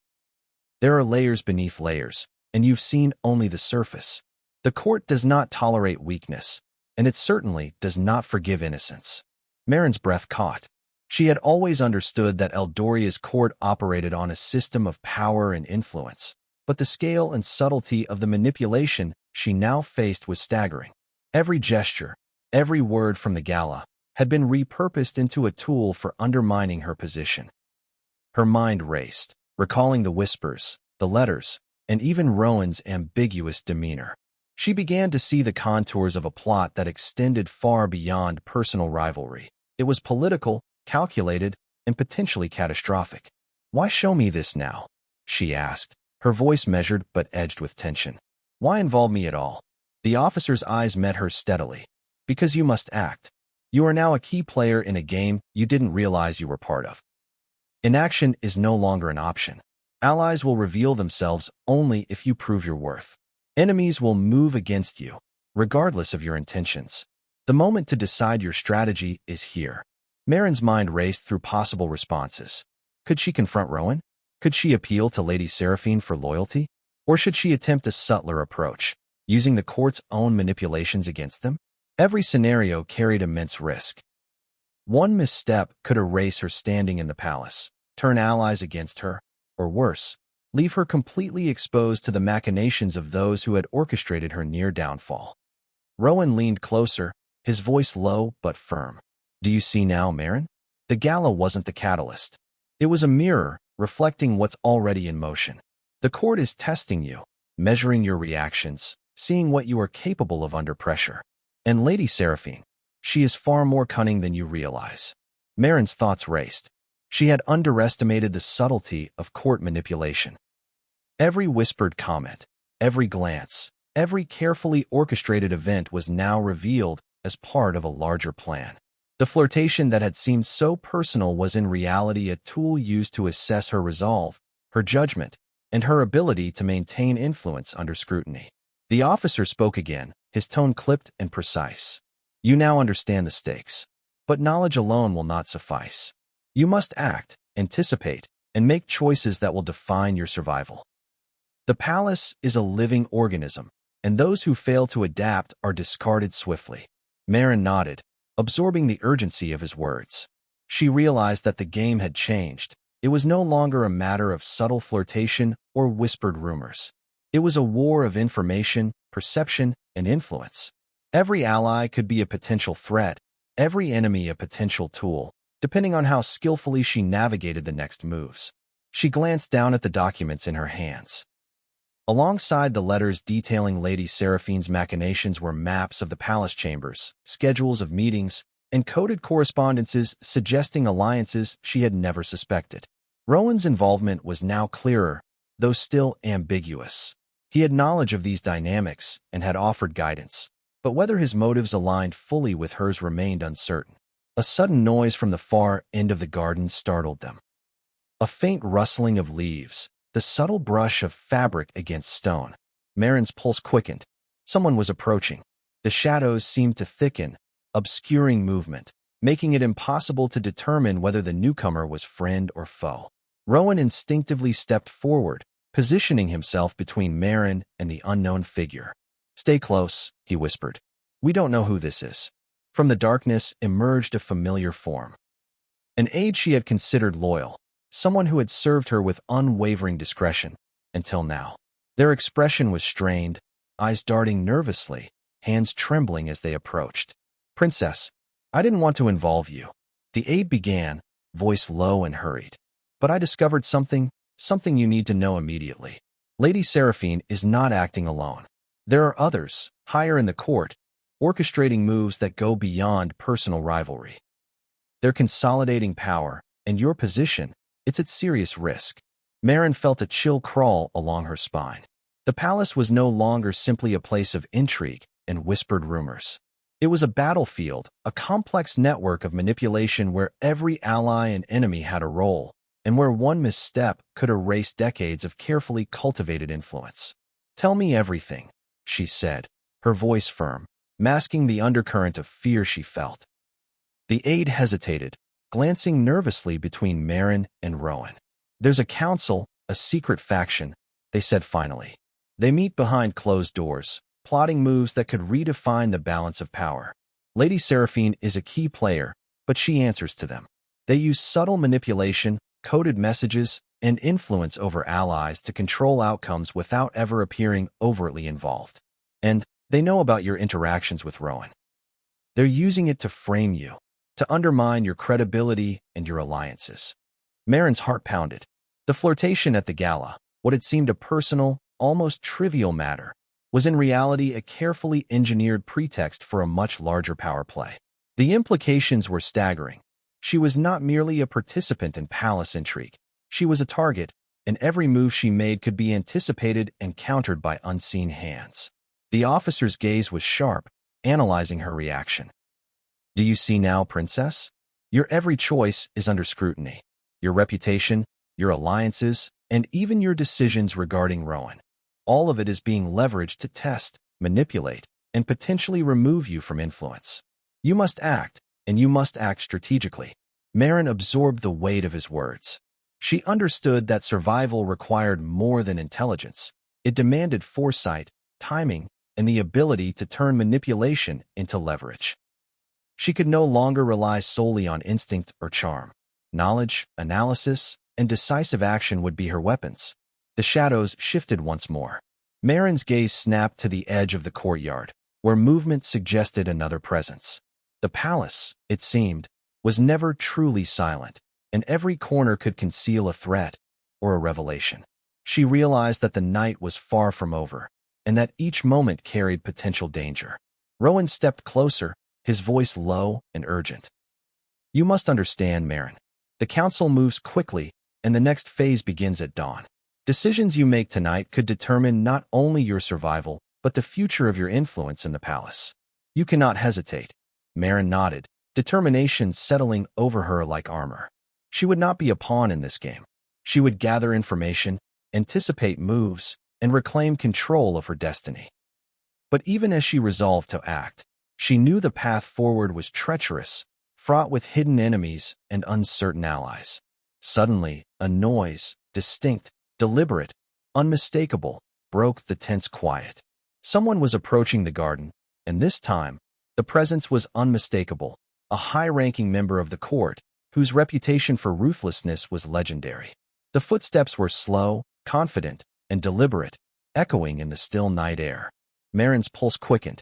There are layers beneath layers, and you've seen only the surface. The court does not tolerate weakness, and it certainly does not forgive innocence." Meghan's breath caught. She had always understood that Eldoria's court operated on a system of power and influence, but the scale and subtlety of the manipulation she now faced was staggering. Every gesture, every word from the gala, had been repurposed into a tool for undermining her position. Her mind raced, recalling the whispers, the letters, and even Rowan's ambiguous demeanor. She began to see the contours of a plot that extended far beyond personal rivalry. It was political, calculated, and potentially catastrophic. "Why show me this now?" she asked, her voice measured but edged with tension. "Why involve me at all?" The officer's eyes met hers steadily. "Because you must act. You are now a key player in a game you didn't realize you were part of. Inaction is no longer an option. Allies will reveal themselves only if you prove your worth. Enemies will move against you, regardless of your intentions. The moment to decide your strategy is here." Meghan's mind raced through possible responses. Could she confront Rowan? Could she appeal to Lady Seraphine for loyalty? Or should she attempt a subtler approach, using the court's own manipulations against them? Every scenario carried immense risk. One misstep could erase her standing in the palace, turn allies against her, or worse, leave her completely exposed to the machinations of those who had orchestrated her near downfall. Rowan leaned closer, his voice low but firm. "Do you see now, Meghan? The gala wasn't the catalyst. It was a mirror, reflecting what's already in motion. The court is testing you, measuring your reactions, seeing what you are capable of under pressure. And Lady Seraphine, she is far more cunning than you realize." Meghan's thoughts raced. She had underestimated the subtlety of court manipulation. Every whispered comment, every glance, every carefully orchestrated event was now revealed as part of a larger plan. The flirtation that had seemed so personal was in reality a tool used to assess her resolve, her judgment, and her ability to maintain influence under scrutiny. The officer spoke again, his tone clipped and precise. "You now understand the stakes. But knowledge alone will not suffice. You must act, anticipate, and make choices that will define your survival. The palace is a living organism, and those who fail to adapt are discarded swiftly." Meghan nodded, absorbing the urgency of his words. She realized that the game had changed. It was no longer a matter of subtle flirtation or whispered rumors. It was a war of information, perception, and influence. Every ally could be a potential threat, every enemy a potential tool, depending on how skillfully she navigated the next moves. She glanced down at the documents in her hands. Alongside the letters detailing Lady Seraphine's machinations were maps of the palace chambers, schedules of meetings, and coded correspondences suggesting alliances she had never suspected. Rowan's involvement was now clearer, though still ambiguous. He had knowledge of these dynamics and had offered guidance, but whether his motives aligned fully with hers remained uncertain. A sudden noise from the far end of the garden startled them. A faint rustling of leaves, the subtle brush of fabric against stone. Meghan's pulse quickened. Someone was approaching. The shadows seemed to thicken, obscuring movement, making it impossible to determine whether the newcomer was friend or foe. Rowan instinctively stepped forward, positioning himself between Meghan and the unknown figure. "Stay close," he whispered. "We don't know who this is." From the darkness emerged a familiar form. An aide she had considered loyal, someone who had served her with unwavering discretion, until now. Their expression was strained, eyes darting nervously, hands trembling as they approached. "Princess, I didn't want to involve you," the aide began, voice low and hurried. "But I discovered something you need to know immediately. Lady Seraphine is not acting alone. There are others, higher in the court, orchestrating moves that go beyond personal rivalry. They're consolidating power, and your position, it's at serious risk." Meghan felt a chill crawl along her spine. The palace was no longer simply a place of intrigue and whispered rumors. It was a battlefield, a complex network of manipulation where every ally and enemy had a role, and where one misstep could erase decades of carefully cultivated influence. "Tell me everything," she said, her voice firm, masking the undercurrent of fear she felt. The aide hesitated, glancing nervously between Marin and Rowan. "There's a council, a secret faction," they said finally. "They meet behind closed doors, plotting moves that could redefine the balance of power. Lady Seraphine is a key player, but she answers to them. They use subtle manipulation, coded messages, and influence over allies to control outcomes without ever appearing overtly involved. And they know about your interactions with Rowan. They're using it to frame you, to undermine your credibility and your alliances." Marin's heart pounded. The flirtation at the gala, what had seemed a personal, almost trivial matter, was in reality a carefully engineered pretext for a much larger power play. The implications were staggering. She was not merely a participant in palace intrigue. She was a target, and every move she made could be anticipated and countered by unseen hands. The officer's gaze was sharp, analyzing her reaction. "Do you see now, Princess? Your every choice is under scrutiny. Your reputation, your alliances, and even your decisions regarding Rowan. All of it is being leveraged to test, manipulate, and potentially remove you from influence. You must act, and you must act strategically." Marin absorbed the weight of his words. She understood that survival required more than intelligence. It demanded foresight, timing, and the ability to turn manipulation into leverage. She could no longer rely solely on instinct or charm. Knowledge, analysis, and decisive action would be her weapons. The shadows shifted once more. Marin's gaze snapped to the edge of the courtyard, where movement suggested another presence. The palace, it seemed, was never truly silent, and every corner could conceal a threat or a revelation. She realized that the night was far from over, and that each moment carried potential danger. Rowan stepped closer, his voice low and urgent. "You must understand, Marin. The council moves quickly, and the next phase begins at dawn. Decisions you make tonight could determine not only your survival, but the future of your influence in the palace. You cannot hesitate." Marin nodded, determination settling over her like armor. She would not be a pawn in this game. She would gather information, anticipate moves, and reclaim control of her destiny. But even as she resolved to act, she knew the path forward was treacherous, fraught with hidden enemies and uncertain allies. Suddenly, a noise, distinct, deliberate, unmistakable, broke the tense quiet. Someone was approaching the garden, and this time, the presence was unmistakable, a high-ranking member of the court, whose reputation for ruthlessness was legendary. The footsteps were slow, confident, and deliberate, echoing in the still night air. Marin's pulse quickened.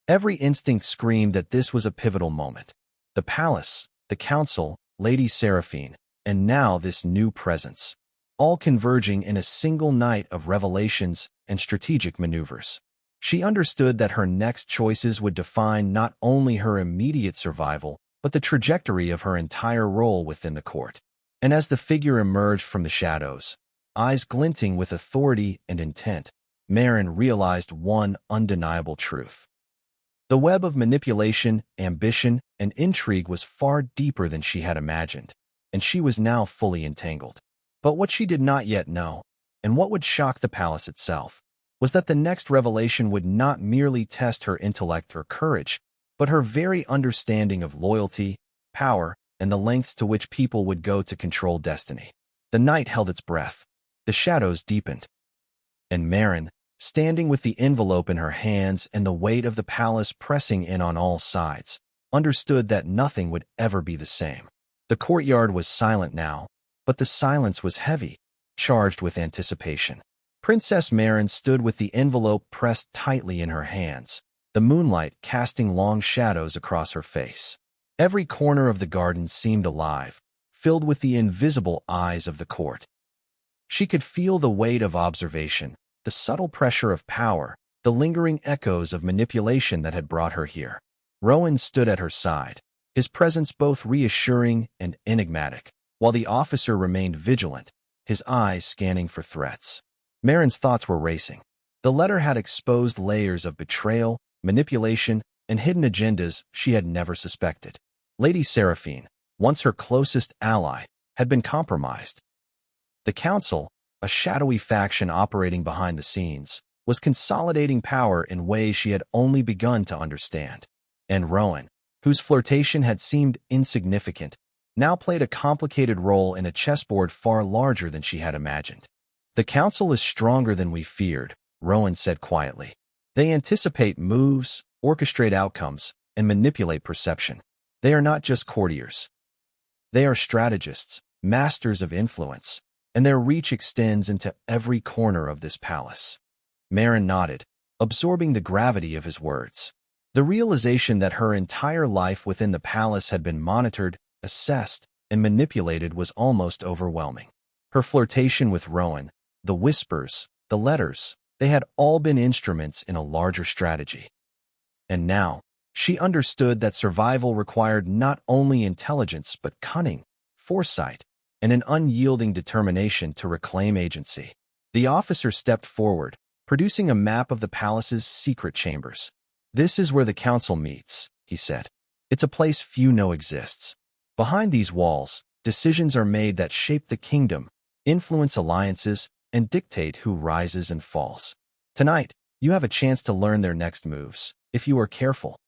Every instinct screamed that this was a pivotal moment. The palace, the council, Lady Seraphine, and now this new presence, all converging in a single night of revelations and strategic maneuvers. She understood that her next choices would define not only her immediate survival, but the trajectory of her entire role within the court. And as the figure emerged from the shadows, eyes glinting with authority and intent, Marin realized one undeniable truth. The web of manipulation, ambition, and intrigue was far deeper than she had imagined, and she was now fully entangled. But what she did not yet know, and what would shock the palace itself, was that the next revelation would not merely test her intellect or courage, but her very understanding of loyalty, power, and the lengths to which people would go to control destiny. The night held its breath. The shadows deepened. And Marin, standing with the envelope in her hands and the weight of the palace pressing in on all sides, understood that nothing would ever be the same. The courtyard was silent now, but the silence was heavy, charged with anticipation. Princess Marin stood with the envelope pressed tightly in her hands, the moonlight casting long shadows across her face. Every corner of the garden seemed alive, filled with the invisible eyes of the court. She could feel the weight of observation, the subtle pressure of power, the lingering echoes of manipulation that had brought her here. Rowan stood at her side, his presence both reassuring and enigmatic, while the officer remained vigilant, his eyes scanning for threats. Marin's thoughts were racing. The letter had exposed layers of betrayal, manipulation, and hidden agendas she had never suspected. Lady Seraphine, once her closest ally, had been compromised. The council, a shadowy faction operating behind the scenes, was consolidating power in ways she had only begun to understand. And Rowan, whose flirtation had seemed insignificant, now played a complicated role in a chessboard far larger than she had imagined. "The council is stronger than we feared," Rowan said quietly. "They anticipate moves, orchestrate outcomes, and manipulate perception. They are not just courtiers. They are strategists, masters of influence, and their reach extends into every corner of this palace." Meghan nodded, absorbing the gravity of his words. The realization that her entire life within the palace had been monitored, assessed, and manipulated was almost overwhelming. Her flirtation with Rowan, the whispers, the letters, they had all been instruments in a larger strategy. And now, she understood that survival required not only intelligence but cunning, foresight, and an unyielding determination to reclaim agency. The officer stepped forward, producing a map of the palace's secret chambers. "This is where the council meets," he said. "It's a place few know exists. Behind these walls, decisions are made that shape the kingdom, influence alliances, and dictate who rises and falls. Tonight, you have a chance to learn their next moves, if you are careful."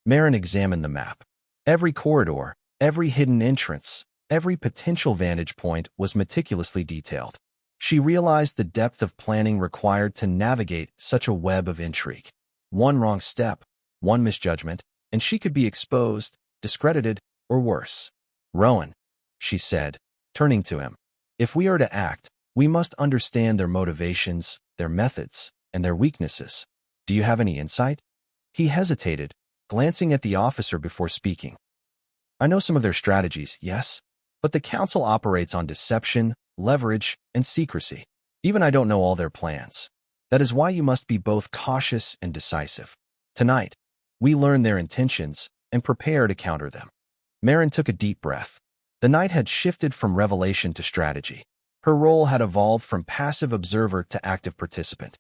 Meghan examined the map. Every corridor, every hidden entrance, every potential vantage point was meticulously detailed. She realized the depth of planning required to navigate such a web of intrigue. One wrong step, one misjudgment, and she could be exposed, discredited, or worse. "Rowan," she said, turning to him, "if we are to act, we must understand their motivations, their methods, and their weaknesses. Do you have any insight?" He hesitated, glancing at the officer before speaking. "I know some of their strategies, yes, but the council operates on deception, leverage, and secrecy. Even I don't know all their plans. That is why you must be both cautious and decisive. Tonight, we learn their intentions and prepare to counter them." Meghan took a deep breath. The night had shifted from revelation to strategy. Her role had evolved from passive observer to active participant.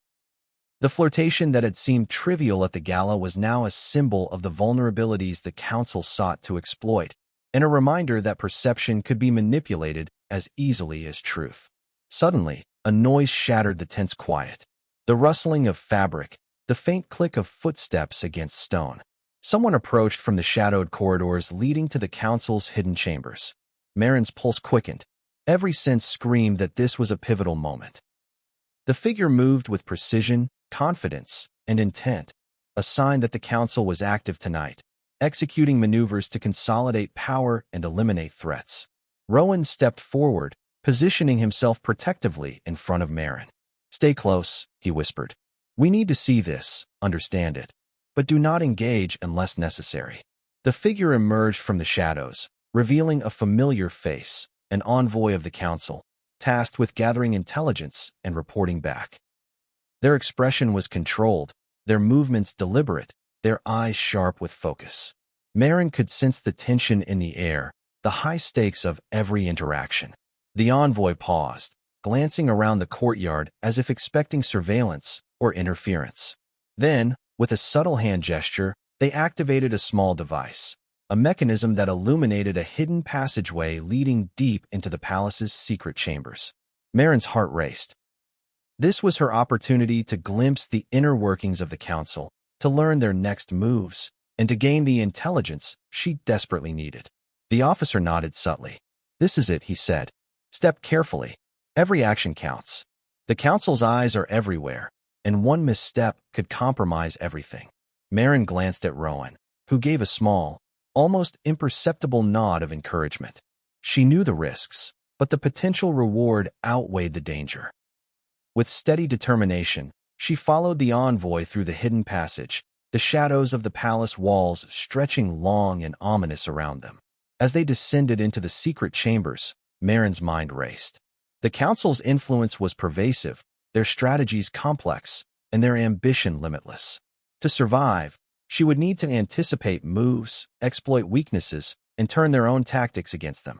The flirtation that had seemed trivial at the gala was now a symbol of the vulnerabilities the council sought to exploit, and a reminder that perception could be manipulated as easily as truth. Suddenly, a noise shattered the tense quiet. The rustling of fabric, the faint click of footsteps against stone. Someone approached from the shadowed corridors leading to the council's hidden chambers. Meghan's pulse quickened. Every sense screamed that this was a pivotal moment. The figure moved with precision, confidence, and intent, a sign that the council was active tonight, executing maneuvers to consolidate power and eliminate threats. Rowan stepped forward, positioning himself protectively in front of Meghan. "Stay close," he whispered. "We need to see this, understand it, but do not engage unless necessary." The figure emerged from the shadows, revealing a familiar face, an envoy of the council, tasked with gathering intelligence and reporting back. Their expression was controlled, their movements deliberate, their eyes sharp with focus. Meghan could sense the tension in the air, the high stakes of every interaction. The envoy paused, glancing around the courtyard as if expecting surveillance or interference. Then, with a subtle hand gesture, they activated a small device, a mechanism that illuminated a hidden passageway leading deep into the palace's secret chambers. Meghan's heart raced. This was her opportunity to glimpse the inner workings of the council, to learn their next moves, and to gain the intelligence she desperately needed. The officer nodded subtly. "This is it," he said. "Step carefully. Every action counts. The council's eyes are everywhere, and one misstep could compromise everything." Meghan glanced at Rowan, who gave a small, almost imperceptible nod of encouragement. She knew the risks, but the potential reward outweighed the danger. With steady determination, she followed the envoy through the hidden passage, the shadows of the palace walls stretching long and ominous around them. As they descended into the secret chambers, Meghan's mind raced. The council's influence was pervasive, their strategies complex, and their ambition limitless. To survive, she would need to anticipate moves, exploit weaknesses, and turn their own tactics against them.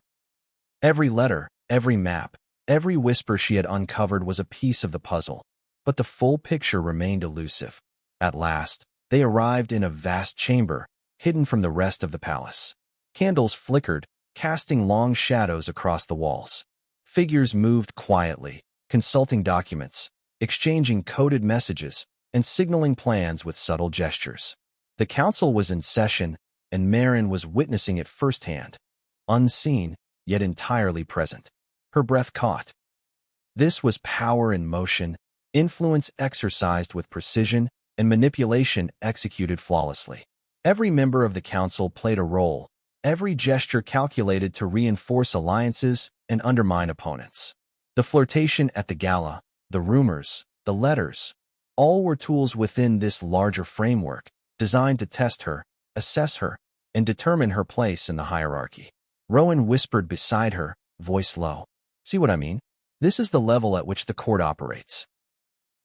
Every letter, every map, every whisper she had uncovered was a piece of the puzzle, but the full picture remained elusive. At last, They arrived in a vast chamber, hidden from the rest of the palace. Candles flickered, casting long shadows across the walls. Figures moved quietly, consulting documents, exchanging coded messages, and signaling plans with subtle gestures. The council was in session, and Meghan was witnessing it firsthand, unseen, yet entirely present. Her breath caught. This was power in motion, influence exercised with precision, and manipulation executed flawlessly. Every member of the council played a role, every gesture calculated to reinforce alliances and undermine opponents. The flirtation at the gala, the rumors, the letters, all were tools within this larger framework, designed to test her, assess her, and determine her place in the hierarchy. Rowan whispered beside her, voice low. See what I mean? This is the level at which the court operates.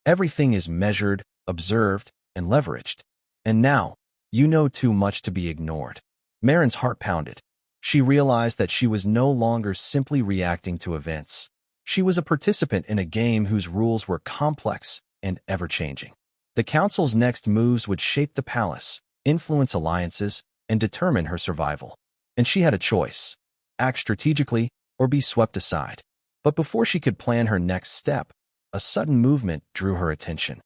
Everything is measured, observed, and leveraged. And now, you know too much to be ignored. Meghan's heart pounded. She realized that she was no longer simply reacting to events. She was a participant in a game whose rules were complex and ever-changing. The council's next moves would shape the palace, influence alliances, and determine her survival. And she had a choice: act strategically or be swept aside. But before she could plan her next step, a sudden movement drew her attention.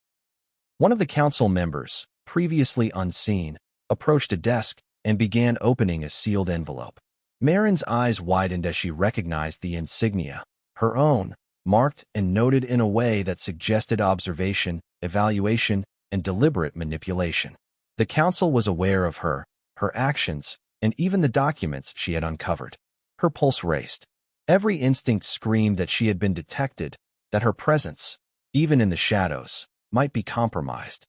One of the council members, previously unseen, approached a desk and began opening a sealed envelope. Meghan's eyes widened as she recognized the insignia, her own, marked and noted in a way that suggested observation, evaluation, and deliberate manipulation. The council was aware of her actions, and even the documents she had uncovered. Her pulse raced. Every instinct screamed that she had been detected, that her presence, even in the shadows, might be compromised.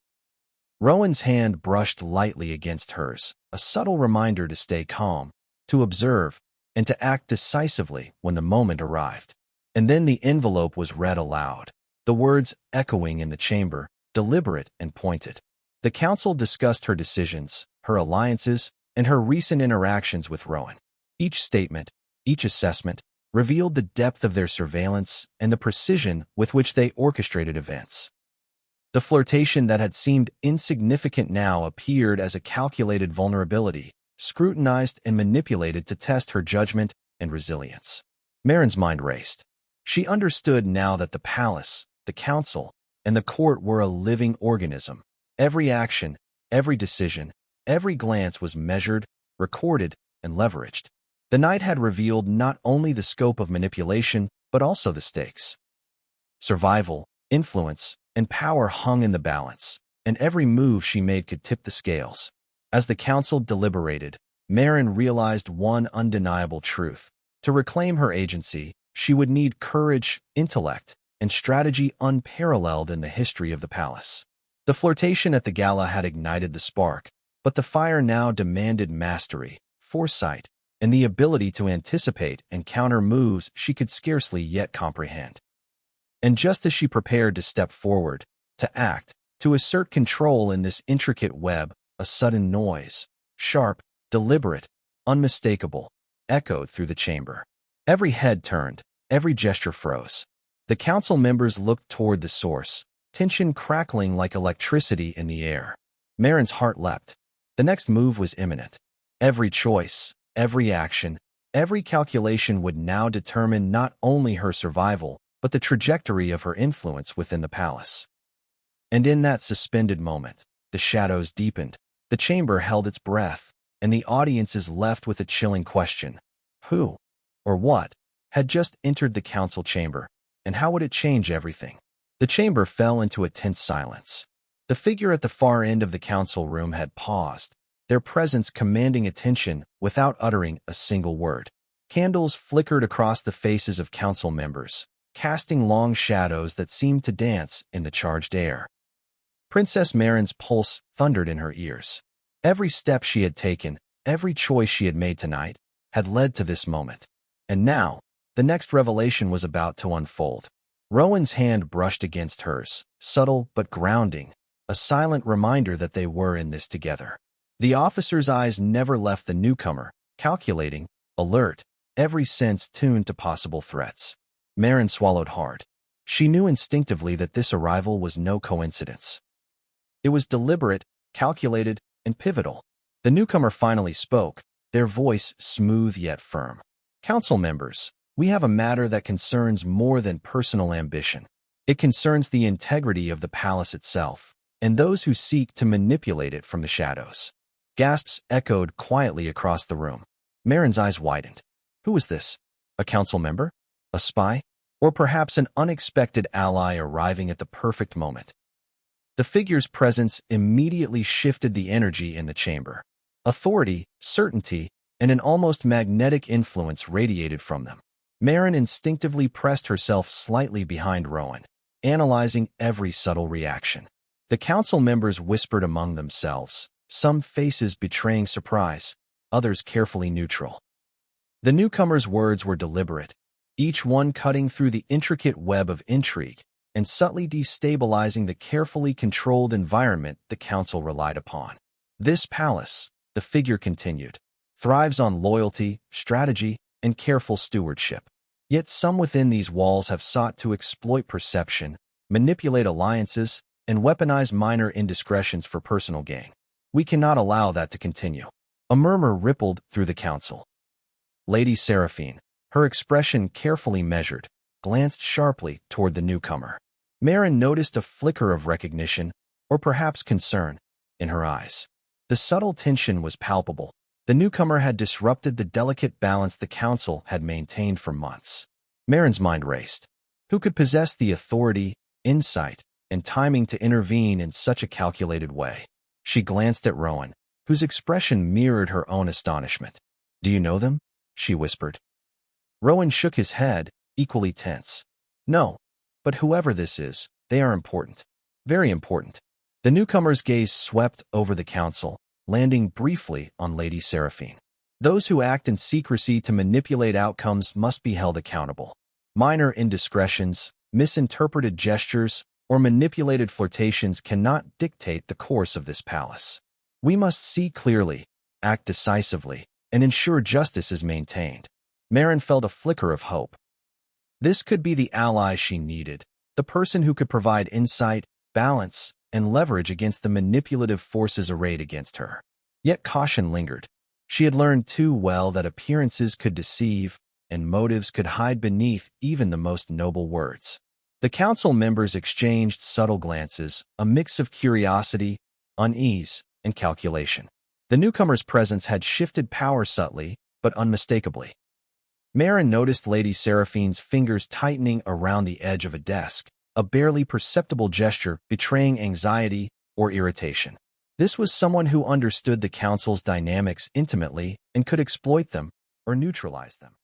Rowan's hand brushed lightly against hers, a subtle reminder to stay calm, to observe, and to act decisively when the moment arrived. And then the envelope was read aloud, the words echoing in the chamber, deliberate and pointed. The council discussed her decisions, her alliances, and her recent interactions with Rowan. Each statement, each assessment, revealed the depth of their surveillance and the precision with which they orchestrated events. The flirtation that had seemed insignificant now appeared as a calculated vulnerability, scrutinized and manipulated to test her judgment and resilience. Meghan's mind raced. She understood now that the palace, the council, and the court were a living organism. Every action, every decision, every glance was measured, recorded, and leveraged. The night had revealed not only the scope of manipulation, but also the stakes. Survival, influence, and power hung in the balance, and every move she made could tip the scales. As the council deliberated, Meghan realized one undeniable truth. To reclaim her agency, she would need courage, intellect, and strategy unparalleled in the history of the palace. The flirtation at the gala had ignited the spark, but the fire now demanded mastery, foresight, and the ability to anticipate and counter moves she could scarcely yet comprehend. And just as she prepared to step forward, to act, to assert control in this intricate web, a sudden noise, sharp, deliberate, unmistakable, echoed through the chamber. Every head turned, every gesture froze. The council members looked toward the source, tension crackling like electricity in the air. Meghan's heart leapt. The next move was imminent. Every choice, every action, every calculation would now determine not only her survival, but the trajectory of her influence within the palace. And in that suspended moment, the shadows deepened, the chamber held its breath, and the audience is left with a chilling question. Who, or what, had just entered the council chamber, and how would it change everything? The chamber fell into a tense silence. The figure at the far end of the council room had paused, their presence commanding attention without uttering a single word. Candles flickered across the faces of council members, casting long shadows that seemed to dance in the charged air. Princess Meghan's pulse thundered in her ears. Every step she had taken, every choice she had made tonight, had led to this moment. And now, the next revelation was about to unfold. Rowan's hand brushed against hers, subtle but grounding, a silent reminder that they were in this together. The officer's eyes never left the newcomer, calculating, alert, every sense tuned to possible threats. Meghan swallowed hard. She knew instinctively that this arrival was no coincidence. It was deliberate, calculated, and pivotal. The newcomer finally spoke, their voice smooth yet firm. Council members, we have a matter that concerns more than personal ambition. It concerns the integrity of the palace itself, and those who seek to manipulate it from the shadows. Gasps echoed quietly across the room. Meghan's eyes widened. Who was this? A council member? A spy? Or perhaps an unexpected ally arriving at the perfect moment? The figure's presence immediately shifted the energy in the chamber. Authority, certainty, and an almost magnetic influence radiated from them. Meghan instinctively pressed herself slightly behind Rowan, analyzing every subtle reaction. The council members whispered among themselves, some faces betraying surprise, others carefully neutral. The newcomer's words were deliberate, each one cutting through the intricate web of intrigue and subtly destabilizing the carefully controlled environment the council relied upon. This palace, the figure continued, thrives on loyalty, strategy, and careful stewardship. Yet some within these walls have sought to exploit perception, manipulate alliances, and weaponize minor indiscretions for personal gain. We cannot allow that to continue. A murmur rippled through the council. Lady Seraphine, her expression carefully measured, glanced sharply toward the newcomer. Meghan noticed a flicker of recognition, or perhaps concern, in her eyes. The subtle tension was palpable. The newcomer had disrupted the delicate balance the council had maintained for months. Meghan's mind raced. Who could possess the authority, insight, and timing to intervene in such a calculated way? She glanced at Rowan, whose expression mirrored her own astonishment. Do you know them? She whispered. Rowan shook his head, equally tense. No, but whoever this is, they are important. Very important. The newcomer's gaze swept over the council, landing briefly on Lady Seraphine. Those who act in secrecy to manipulate outcomes must be held accountable. Minor indiscretions, misinterpreted gestures, or manipulated flirtations cannot dictate the course of this palace. We must see clearly, act decisively, and ensure justice is maintained. Meghan felt a flicker of hope. This could be the ally she needed, the person who could provide insight, balance, and leverage against the manipulative forces arrayed against her. Yet caution lingered. She had learned too well that appearances could deceive, and motives could hide beneath even the most noble words. The council members exchanged subtle glances, a mix of curiosity, unease, and calculation. The newcomer's presence had shifted power subtly, but unmistakably. Meghan noticed Lady Seraphine's fingers tightening around the edge of a desk, a barely perceptible gesture betraying anxiety or irritation. This was someone who understood the council's dynamics intimately and could exploit them or neutralize them.